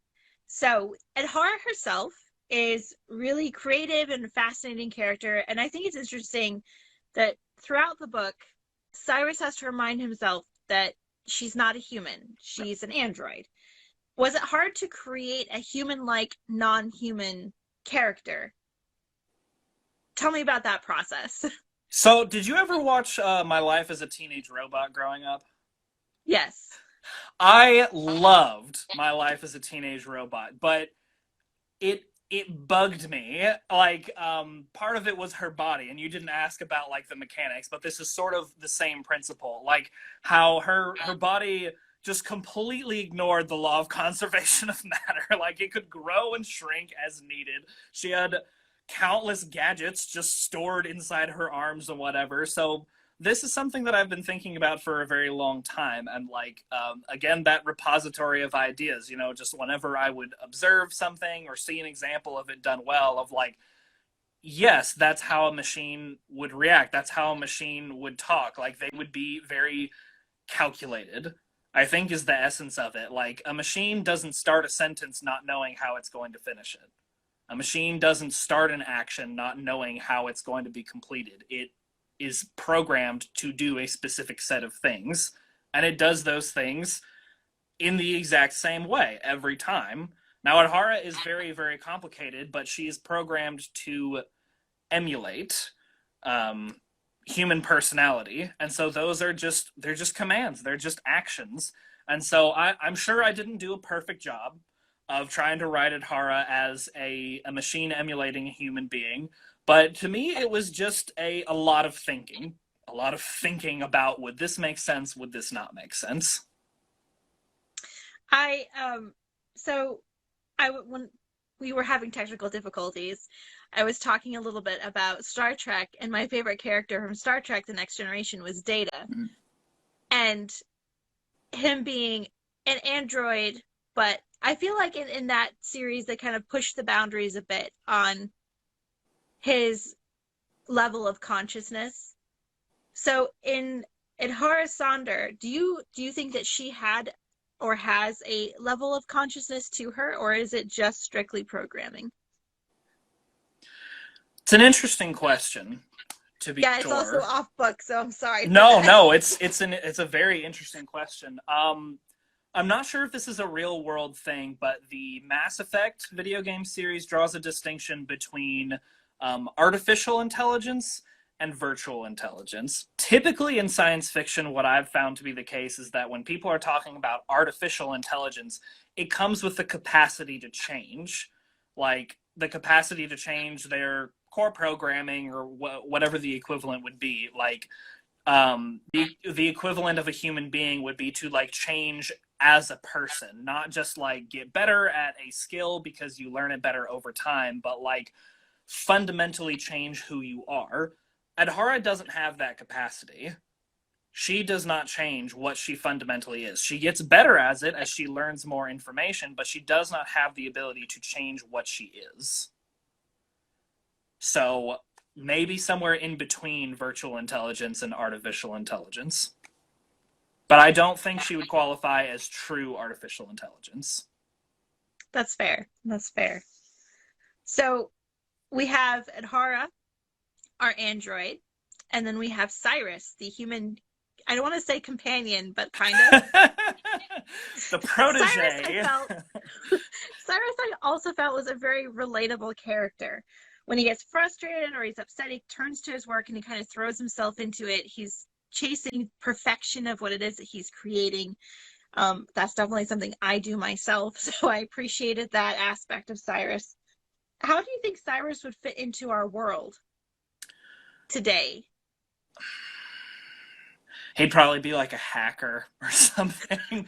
So Adhara herself is really creative and fascinating character, and I think it's interesting that throughout the book, Cyrus has to remind himself that she's not a human; she's an android. Was it hard to create a human-like, non-human character? Tell me about that process. So, did you ever watch My Life as a Teenage Robot growing up? Yes. I loved My Life as a Teenage Robot, but it bugged me. Like, part of it was her body, and you didn't ask about like the mechanics, but this is sort of the same principle. Like how her body just completely ignored the law of conservation of matter. Like it could grow and shrink as needed. She had countless gadgets just stored inside her arms and whatever. So this is something that I've been thinking about for a very long time. And like, again, that repository of ideas, you know, just whenever I would observe something or see an example of it done well, of like, yes, that's how a machine would react. That's how a machine would talk. Like they would be very calculated, I think is the essence of it. Like a machine doesn't start a sentence not knowing how it's going to finish it. A machine doesn't start an action not knowing how it's going to be completed. It is programmed to do a specific set of things, and it does those things in the exact same way every time. Now, Adhara is very, very complicated, but she is programmed to emulate human personality, and so they're just commands, they're just actions. And so I'm sure I didn't do a perfect job of trying to write Adhara as a machine emulating a human being. But to me, it was just a lot of thinking. A lot of thinking about, would this make sense? Would this not make sense? I so I when we were having technical difficulties, I was talking a little bit about Star Trek, and my favorite character from Star Trek: The Next Generation was Data, and him being an android, but I feel like in that series they kind of pushed the boundaries a bit on his level of consciousness. So in Adhara Sonder, do you think that she had or has a level of consciousness to her, or is it just strictly programming? It's an interesting question, to be Yeah, it's also sure. off book, so I'm sorry for No, that. no, it's a very interesting question. I'm not sure if this is a real world thing, but the Mass Effect video game series draws a distinction between artificial intelligence and virtual intelligence. Typically in science fiction, what I've found to be the case is that when people are talking about artificial intelligence, it comes with the capacity to change, like the capacity to change their core programming or whatever the equivalent would be. Like the equivalent of a human being would be to like change as a person, not just like get better at a skill because you learn it better over time, but like fundamentally change who you are. Adhara doesn't have that capacity. She does not change what she fundamentally is. She gets better as it as she learns more information, but she does not have the ability to change what she is. So maybe somewhere in between virtual intelligence and artificial intelligence. But I don't think she would qualify as true artificial intelligence. That's fair. That's fair. So we have Adhara, our android, and then we have Cyrus, the human. I don't want to say companion, but kind of. The protege. Cyrus I also felt was a very relatable character. When he gets frustrated or he's upset, he turns to his work and he kind of throws himself into it. He's chasing perfection of what it is that he's creating. That's definitely something I do myself, so I appreciated that aspect of Cyrus. How do you think Cyrus would fit into our world today? He'd probably be like a hacker or something.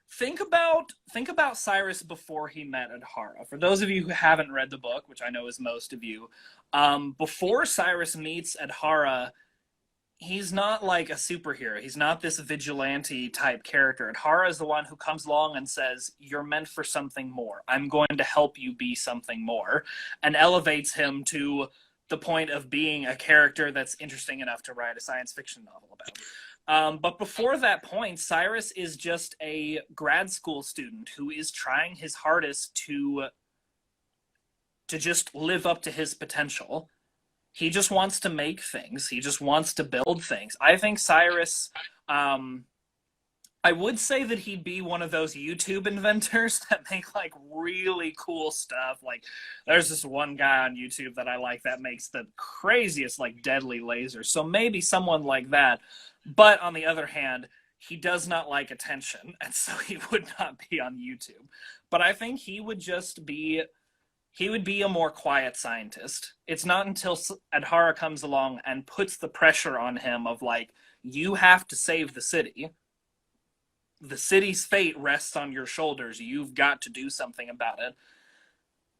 Think about Cyrus before he met Adhara. For those of you who haven't read the book, which I know is most of you, before Cyrus meets Adhara, he's not like a superhero. He's not this vigilante type character. Adhara is the one who comes along and says, "You're meant for something more. I'm going to help you be something more," and elevates him to the point of being a character that's interesting enough to write a science fiction novel about. But before that point, Cyrus is just a grad school student who is trying his hardest to just live up to his potential. He just wants to make things. He just wants to build things. I think Cyrus, I would say that he'd be one of those YouTube inventors that make like really cool stuff. Like there's this one guy on YouTube that I like that makes the craziest like deadly lasers. So maybe someone like that. But on the other hand, he does not like attention, and so he would not be on YouTube. But I think he would be a more quiet scientist. It's not until Adhara comes along and puts the pressure on him of like, you have to save the city. The city's fate rests on your shoulders. You've got to do something about it.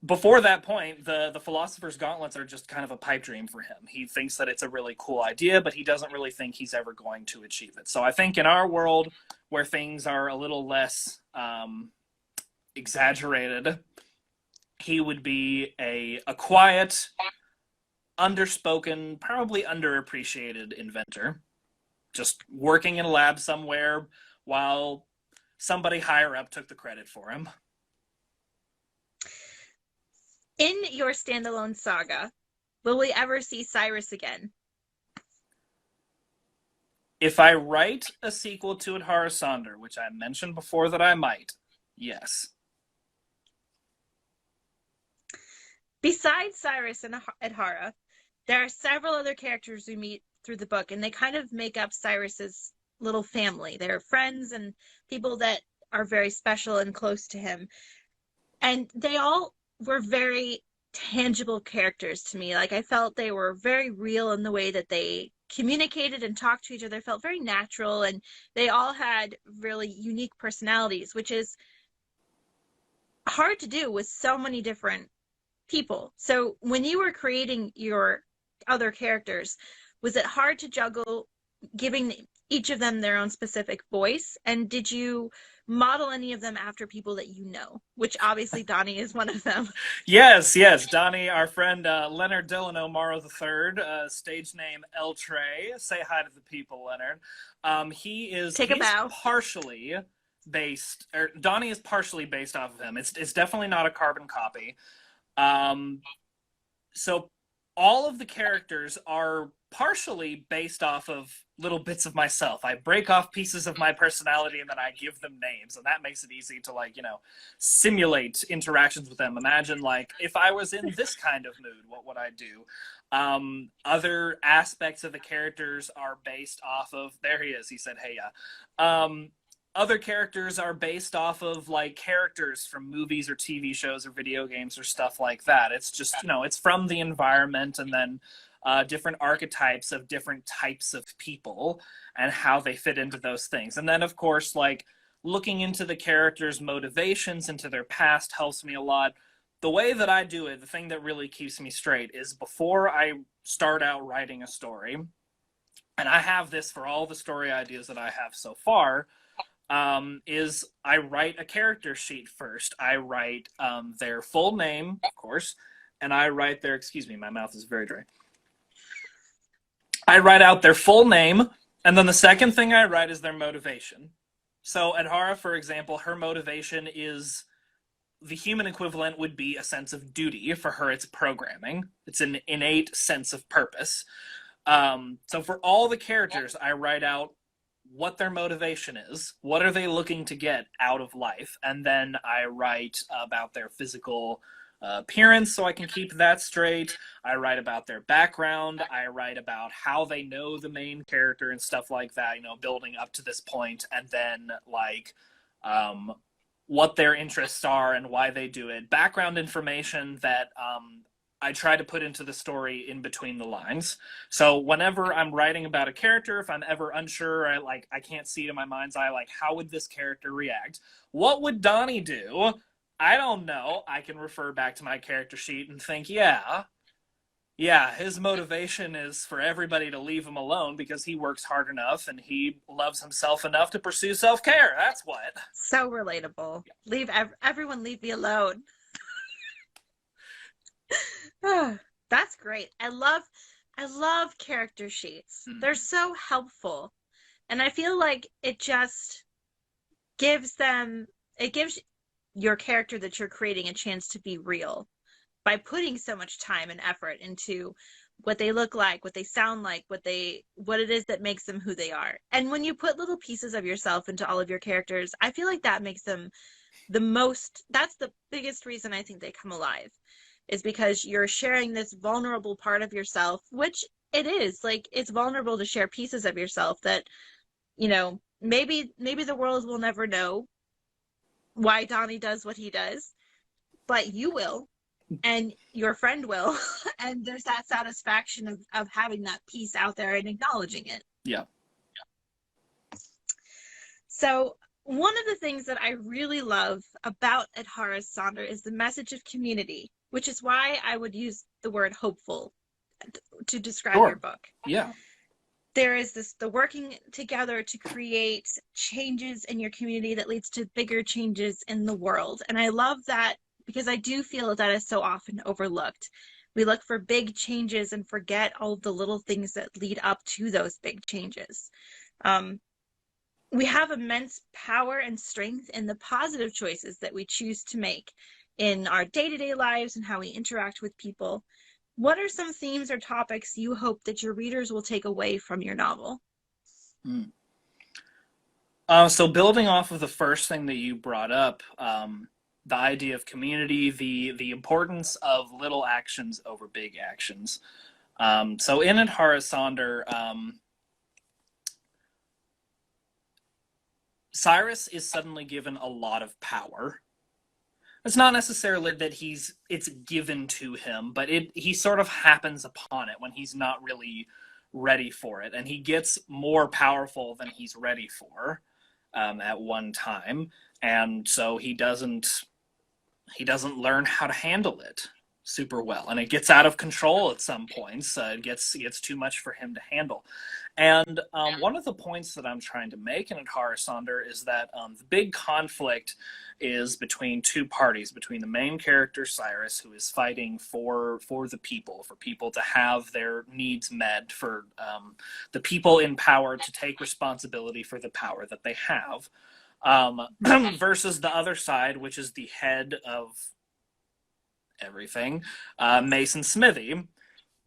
Before that point, the Philosopher's Gauntlets are just kind of a pipe dream for him. He thinks that it's a really cool idea, but he doesn't really think he's ever going to achieve it. So I think in our world, where things are a little less exaggerated, he would be a quiet, underspoken, probably underappreciated inventor, just working in a lab somewhere while somebody higher up took the credit for him. In your standalone saga, will we ever see Cyrus again? If I write a sequel to Adhara Sonder, which I mentioned before that I might, yes. Besides Cyrus and Adhara, there are several other characters we meet through the book, and they kind of make up Cyrus's little family. They're friends and people that are very special and close to him. And they all were very tangible characters to me. Like, I felt they were very real in the way that they communicated and talked to each other. Felt very natural, and they all had really unique personalities, which is hard to do with so many different people. So when you were creating your other characters, was it hard to juggle giving each of them their own specific voice? And did you model any of them after people that you know? Which obviously Donnie is one of them. Yes. Donnie, our friend Leonard Delano Morrow III, stage name El Trey. Say hi to the people, Leonard. He's partially based, or Donnie is partially based off of him. It's definitely not a carbon copy. So all of the characters are partially based off of little bits of myself. I break off pieces of my personality and then I give them names, and that makes it easy to, like, simulate interactions with them. Imagine, like, if I was in this kind of mood, what would I do? Other aspects of the characters are based off of, there he is, he said, hey, yeah. Other characters are based off of, like, characters from movies or TV shows or video games or stuff like that. It's just, it's from the environment, and then different archetypes of different types of people and how they fit into those things. And then, of course, like, looking into the characters' motivations, into their past, helps me a lot. The way that I do it, the thing that really keeps me straight, is before I start out writing a story, and I have this for all the story ideas that I have so far, is I write a character sheet first. I write their full name, of course, and I write their, excuse me, my mouth is very dry. I write out their full name, and then the second thing I write is their motivation. So Adhara, for example, her motivation is, the human equivalent would be a sense of duty. For her, it's programming. It's an innate sense of purpose. So for all the characters, I write out what their motivation is, what are they looking to get out of life, and then I write about their physical appearance so I can keep that straight. I write about their background. I write about how they know the main character and stuff like that, building up to this point, and then, like, what their interests are and why they do it. Background information that I try to put into the story in between the lines. So whenever I'm writing about a character, if I'm ever unsure, I can't see it in my mind's eye, like, how would this character react? What would Donnie do? I don't know. I can refer back to my character sheet and think, yeah, his motivation is for everybody to leave him alone because he works hard enough and he loves himself enough to pursue self-care. That's what. So relatable. Yeah. Everyone leave me alone. That's great. I love character sheets. They're so helpful And I feel like it just it gives your character that you're creating a chance to be real by putting so much time and effort into what they look like, what they sound like, what it is that makes them who they are. And when you put little pieces of yourself into all of your characters, I feel like that makes them that's the biggest reason I think they come alive, is because you're sharing this vulnerable part of yourself, which it is. Like, it's vulnerable to share pieces of yourself that, maybe the world will never know why Donnie does what he does, but you will, and your friend will. And there's that satisfaction of having that piece out there and acknowledging it. Yeah. So one of the things that I really love about Adhara Sonder is the message of community, which is why I would use the word hopeful to describe your book. Yeah. There is the working together to create changes in your community that leads to bigger changes in the world. And I love that, because I do feel that is so often overlooked. We look for big changes and forget all of the little things that lead up to those big changes. We have immense power and strength in the positive choices that we choose to make in our day-to-day lives and how we interact with people. What are some themes or topics you hope that your readers will take away from your novel? So building off of the first thing that you brought up, the idea of community, the importance of little actions over big actions. So in Adhara Sonder, Cyrus is suddenly given a lot of power. It's not necessarily that it's given to him, but he sort of happens upon it when he's not really ready for it, and he gets more powerful than he's ready for at one time, and so he doesn't learn how to handle it super well, and it gets out of control at some points. It gets too much for him to handle. And one of the points that I'm trying to make in Adhara Sonder is that the big conflict is between two parties, between the main character, Cyrus, who is fighting for the people, for people to have their needs met, for the people in power to take responsibility for the power that they have, versus the other side, which is the head of everything, Mason Smithy.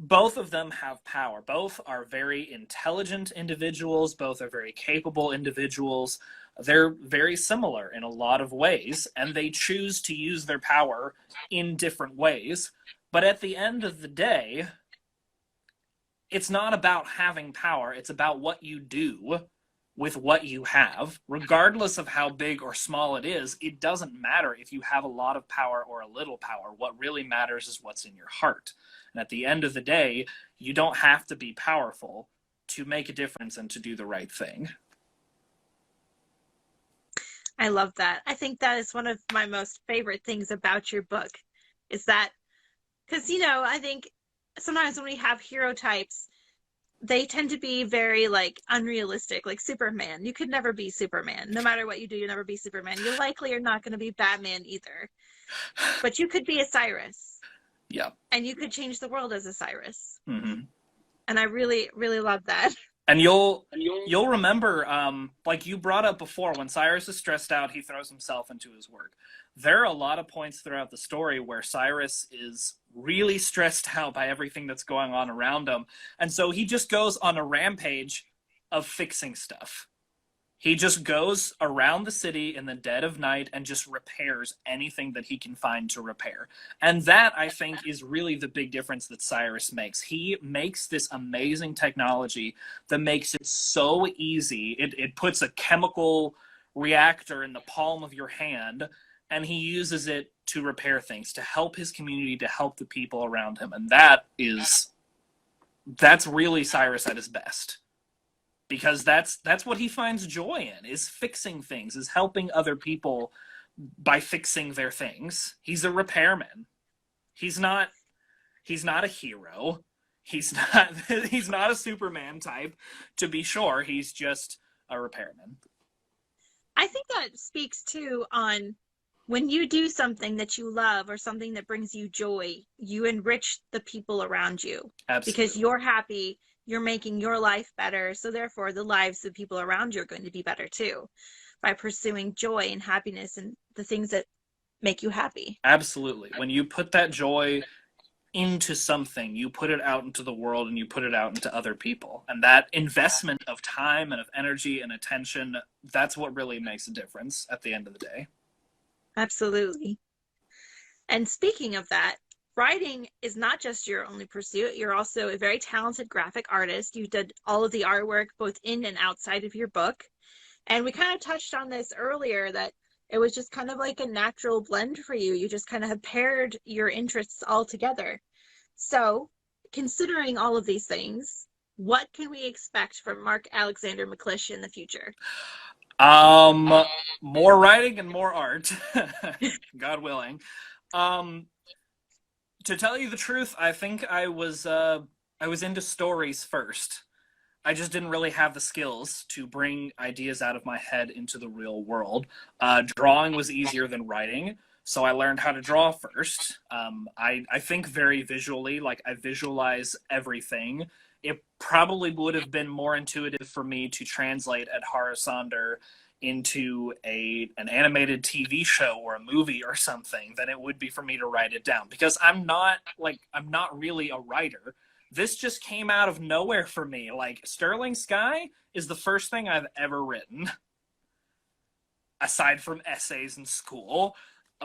Both of them have power. Both are very intelligent individuals. Both are very capable individuals. They're very similar in a lot of ways, and they choose to use their power in different ways. But at the end of the day, it's not about having power. It's about what you do with what you have. Regardless of how big or small it is, it doesn't matter if you have a lot of power or a little power. What really matters is what's in your heart. And at the end of the day, you don't have to be powerful to make a difference and to do the right thing. I love that. I think that is one of my most favorite things about your book, is that, because, I think sometimes when we have hero types, they tend to be very, like, unrealistic, like Superman. You could never be Superman. No matter what you do, you'll never be Superman. You likely are not going to be Batman either. But you could be a Cyrus. Yeah. And you could change the world as a Cyrus. Mm-hmm. And I really, really love that. And you'll remember, like you brought up before, when Cyrus is stressed out, he throws himself into his work. There are a lot of points throughout the story where Cyrus is really stressed out by everything that's going on around him. And so he just goes on a rampage of fixing stuff. He just goes around the city in the dead of night and just repairs anything that he can find to repair. And that, I think, is really the big difference that Cyrus makes. He makes this amazing technology that makes it so easy. It puts a chemical reactor in the palm of your hand, and he uses it to repair things, to help his community, to help the people around him. And that's really Cyrus at his best. Because that's what he finds joy in, is fixing things, is helping other people by fixing their things. He's a repairman. He's not a hero. He's not a Superman type, to be sure. He's just a repairman. I think that speaks too on when you do something that you love or something that brings you joy, you enrich the people around you. Absolutely. Because you're happy, you're making your life better. So therefore, the lives of people around you are going to be better too, by pursuing joy and happiness and the things that make you happy. Absolutely. When you put that joy into something, you put it out into the world and you put it out into other people. And that investment of time and of energy and attention, that's what really makes a difference at the end of the day. Absolutely. And speaking of that, writing is not just your only pursuit. You're also a very talented graphic artist. You did all of the artwork both in and outside of your book. And we kind of touched on this earlier, that it was just kind of like a natural blend for you. You just kind of have paired your interests all together. So, considering all of these things, what can we expect from Mark Alexander McClish in the future? More writing and more art, God willing. To tell you the truth, I think I was into stories first. I just didn't really have the skills to bring ideas out of my head into the real world. Drawing was easier than writing, so I learned how to draw first. I think very visually, like I visualize everything. It probably would have been more intuitive for me to translate Ed Harasonder into an animated TV show or a movie or something than it would be for me to write it down, because I'm not really a writer. This just came out of nowhere for me. Like, Sterling Sky is the first thing I've ever written, aside from essays in school.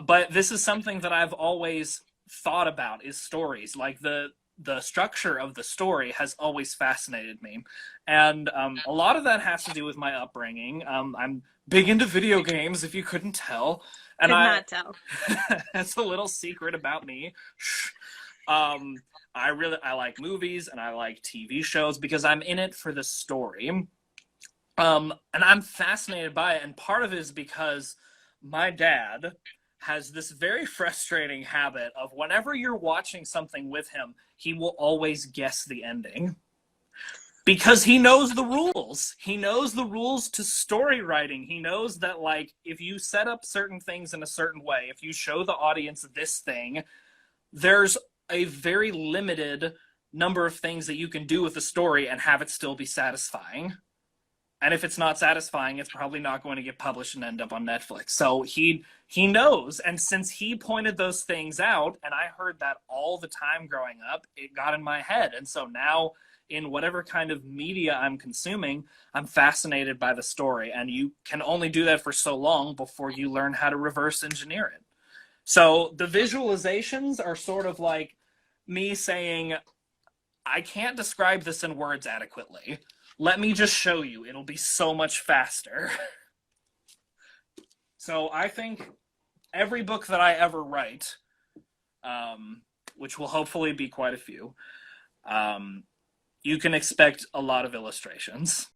But this is something that I've always thought about, is stories. Like, the structure of the story has always fascinated me. And a lot of that has to do with my upbringing. I'm big into video games, if you couldn't tell. And Could not tell. That's a little secret about me. I like movies and I like TV shows because I'm in it for the story. And I'm fascinated by it. And part of it is because my dad has this very frustrating habit of, whenever you're watching something with him, he will always guess the ending. Because he knows the rules. He knows the rules to story writing. He knows that, like, if you set up certain things in a certain way, if you show the audience this thing, there's a very limited number of things that you can do with the story and have it still be satisfying. And if it's not satisfying, it's probably not going to get published and end up on Netflix. So he knows, and since he pointed those things out, and I heard that all the time growing up, it got in my head. And so now, in whatever kind of media I'm consuming, I'm fascinated by the story. And you can only do that for so long before you learn how to reverse engineer it. So the visualizations are sort of like me saying, I can't describe this in words adequately. Let me just show you. It'll be so much faster. So I think every book that I ever write, which will hopefully be quite a few, you can expect a lot of illustrations.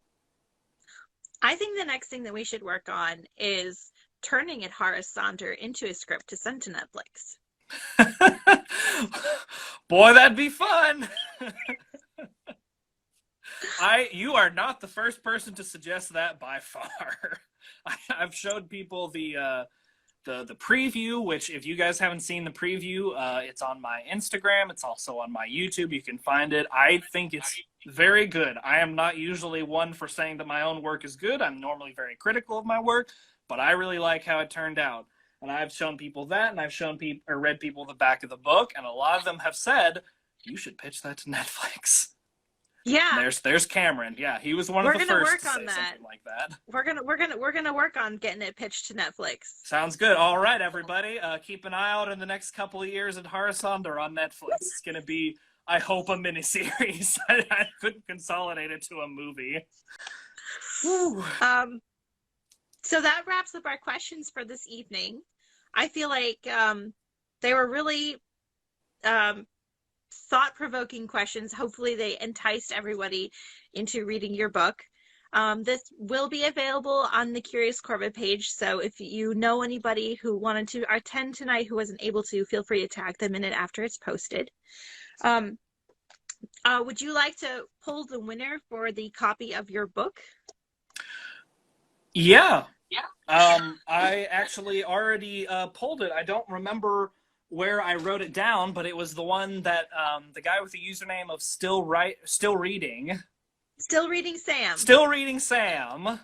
I think the next thing that we should work on is turning Ed Harasonder into a script to send to Netflix. Boy, that'd be fun. You are not the first person to suggest that by far. I've showed people the preview, which, if you guys haven't seen the preview, it's on my Instagram. It's also on my YouTube. You can find it. I think it's very good. I am not usually one for saying that my own work is good. I'm normally very critical of my work, but I really like how it turned out. And I've shown people that, and I've shown people, or read people the back of the book, and a lot of them have said, you should pitch that to Netflix. Yeah. There's Cameron. Yeah, he was one of the first to say something like that. We're gonna work on getting it pitched to Netflix. Sounds good. All right, everybody. Keep an eye out in the next couple of years at Harasonder on Netflix. It's gonna be, I hope, a miniseries. I couldn't consolidate it to a movie. So that wraps up our questions for this evening. I feel like they were really thought-provoking questions. Hopefully they enticed everybody into reading your book. This will be available on the Curious Corbett page, so if you know anybody who wanted to attend tonight who wasn't able to, feel free to tag them in it after it's posted. Would you like to pull the winner for the copy of your book? Yeah. I actually already pulled it. I don't remember where I wrote it down, but it was the one that the guy with the username of Still Reading Sam. Still Reading Sam.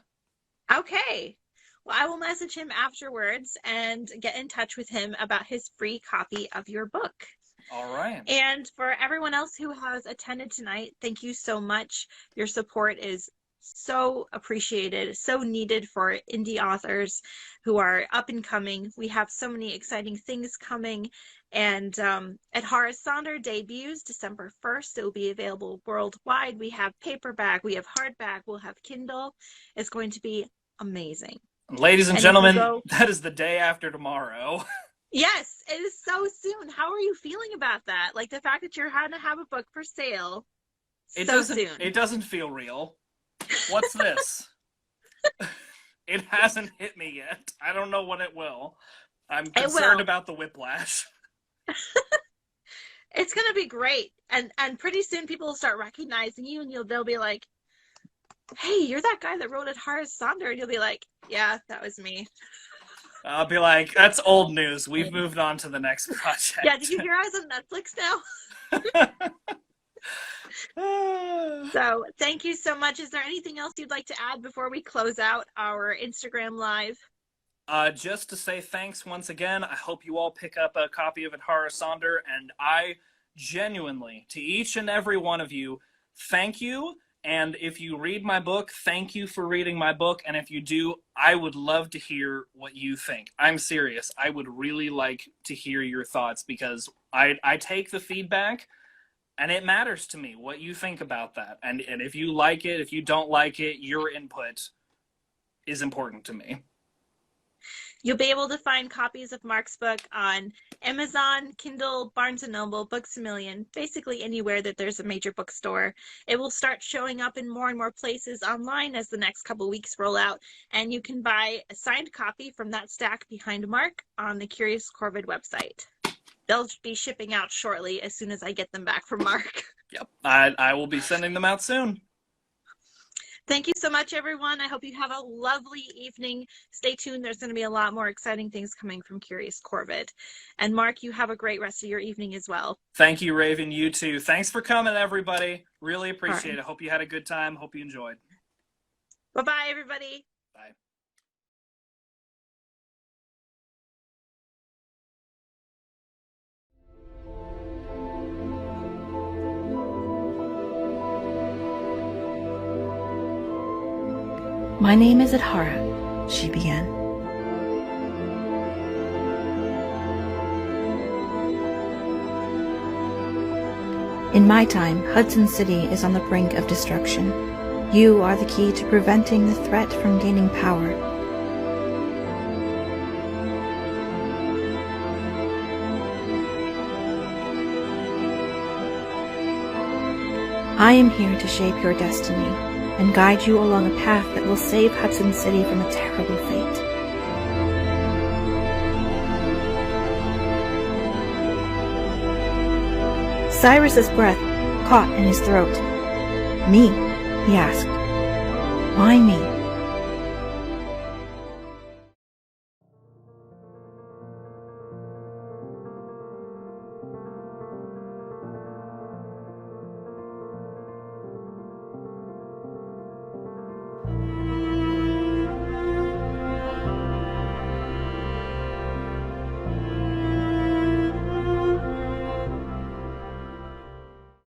Okay. Well, I will message him afterwards and get in touch with him about his free copy of your book. All right. And for everyone else who has attended tonight, thank you so much. Your support is so appreciated, so needed for indie authors who are up and coming. We have so many exciting things coming. And at Horace Sonder debuts December 1st. It will be available worldwide. We have paperback, we have hardback, we'll have Kindle. It's going to be amazing. Ladies and gentlemen, that is the day after tomorrow. Yes, it is so soon. How are you feeling about that? Like the fact that you're going to have a book for sale soon. It doesn't feel real. What's this? It hasn't hit me yet. I don't know when it will. I'm concerned about the whiplash. It's going to be great. And pretty soon people will start recognizing you and they'll be like, hey, you're that guy that wrote at Horace Sonder. And you'll be like, yeah, that was me. I'll be like, that's old news. We've moved on to the next project. Yeah, did you hear I was on Netflix now? So thank you so much. Is there anything else you'd like to add before we close out our Instagram Live? Just to say thanks once again. I hope you all pick up a copy of It Horace Sonder, and I genuinely, to each and every one of you, thank you. And if you read my book, thank you for reading my book. And if you do, I would love to hear what you think. I'm serious. I would really like to hear your thoughts because I take the feedback and it matters to me what you think about that. And if you like it, if you don't like it, your input is important to me. You'll be able to find copies of Mark's book on Amazon, Kindle, Barnes & Noble, Books A Million, basically anywhere that there's a major bookstore. It will start showing up in more and more places online as the next couple weeks roll out, and you can buy a signed copy from that stack behind Mark on the Curious Corvid website. They'll be shipping out shortly as soon as I get them back from Mark. Yep, I will be sending them out soon. Thank you so much, everyone. I hope you have a lovely evening. Stay tuned. There's going to be a lot more exciting things coming from Curious Corvid. And Mark, you have a great rest of your evening as well. Thank you, Raven. You too. Thanks for coming, everybody. Really appreciate it. Hope you had a good time. Hope you enjoyed. Bye-bye, everybody. Bye. My name is Adhara, she began. In my time, Hudson City is on the brink of destruction. You are the key to preventing the threat from gaining power. I am here to shape your destiny and guide you along a path that will save Hudson City from a terrible fate. Cyrus's breath caught in his throat. Me, he asked. Why me?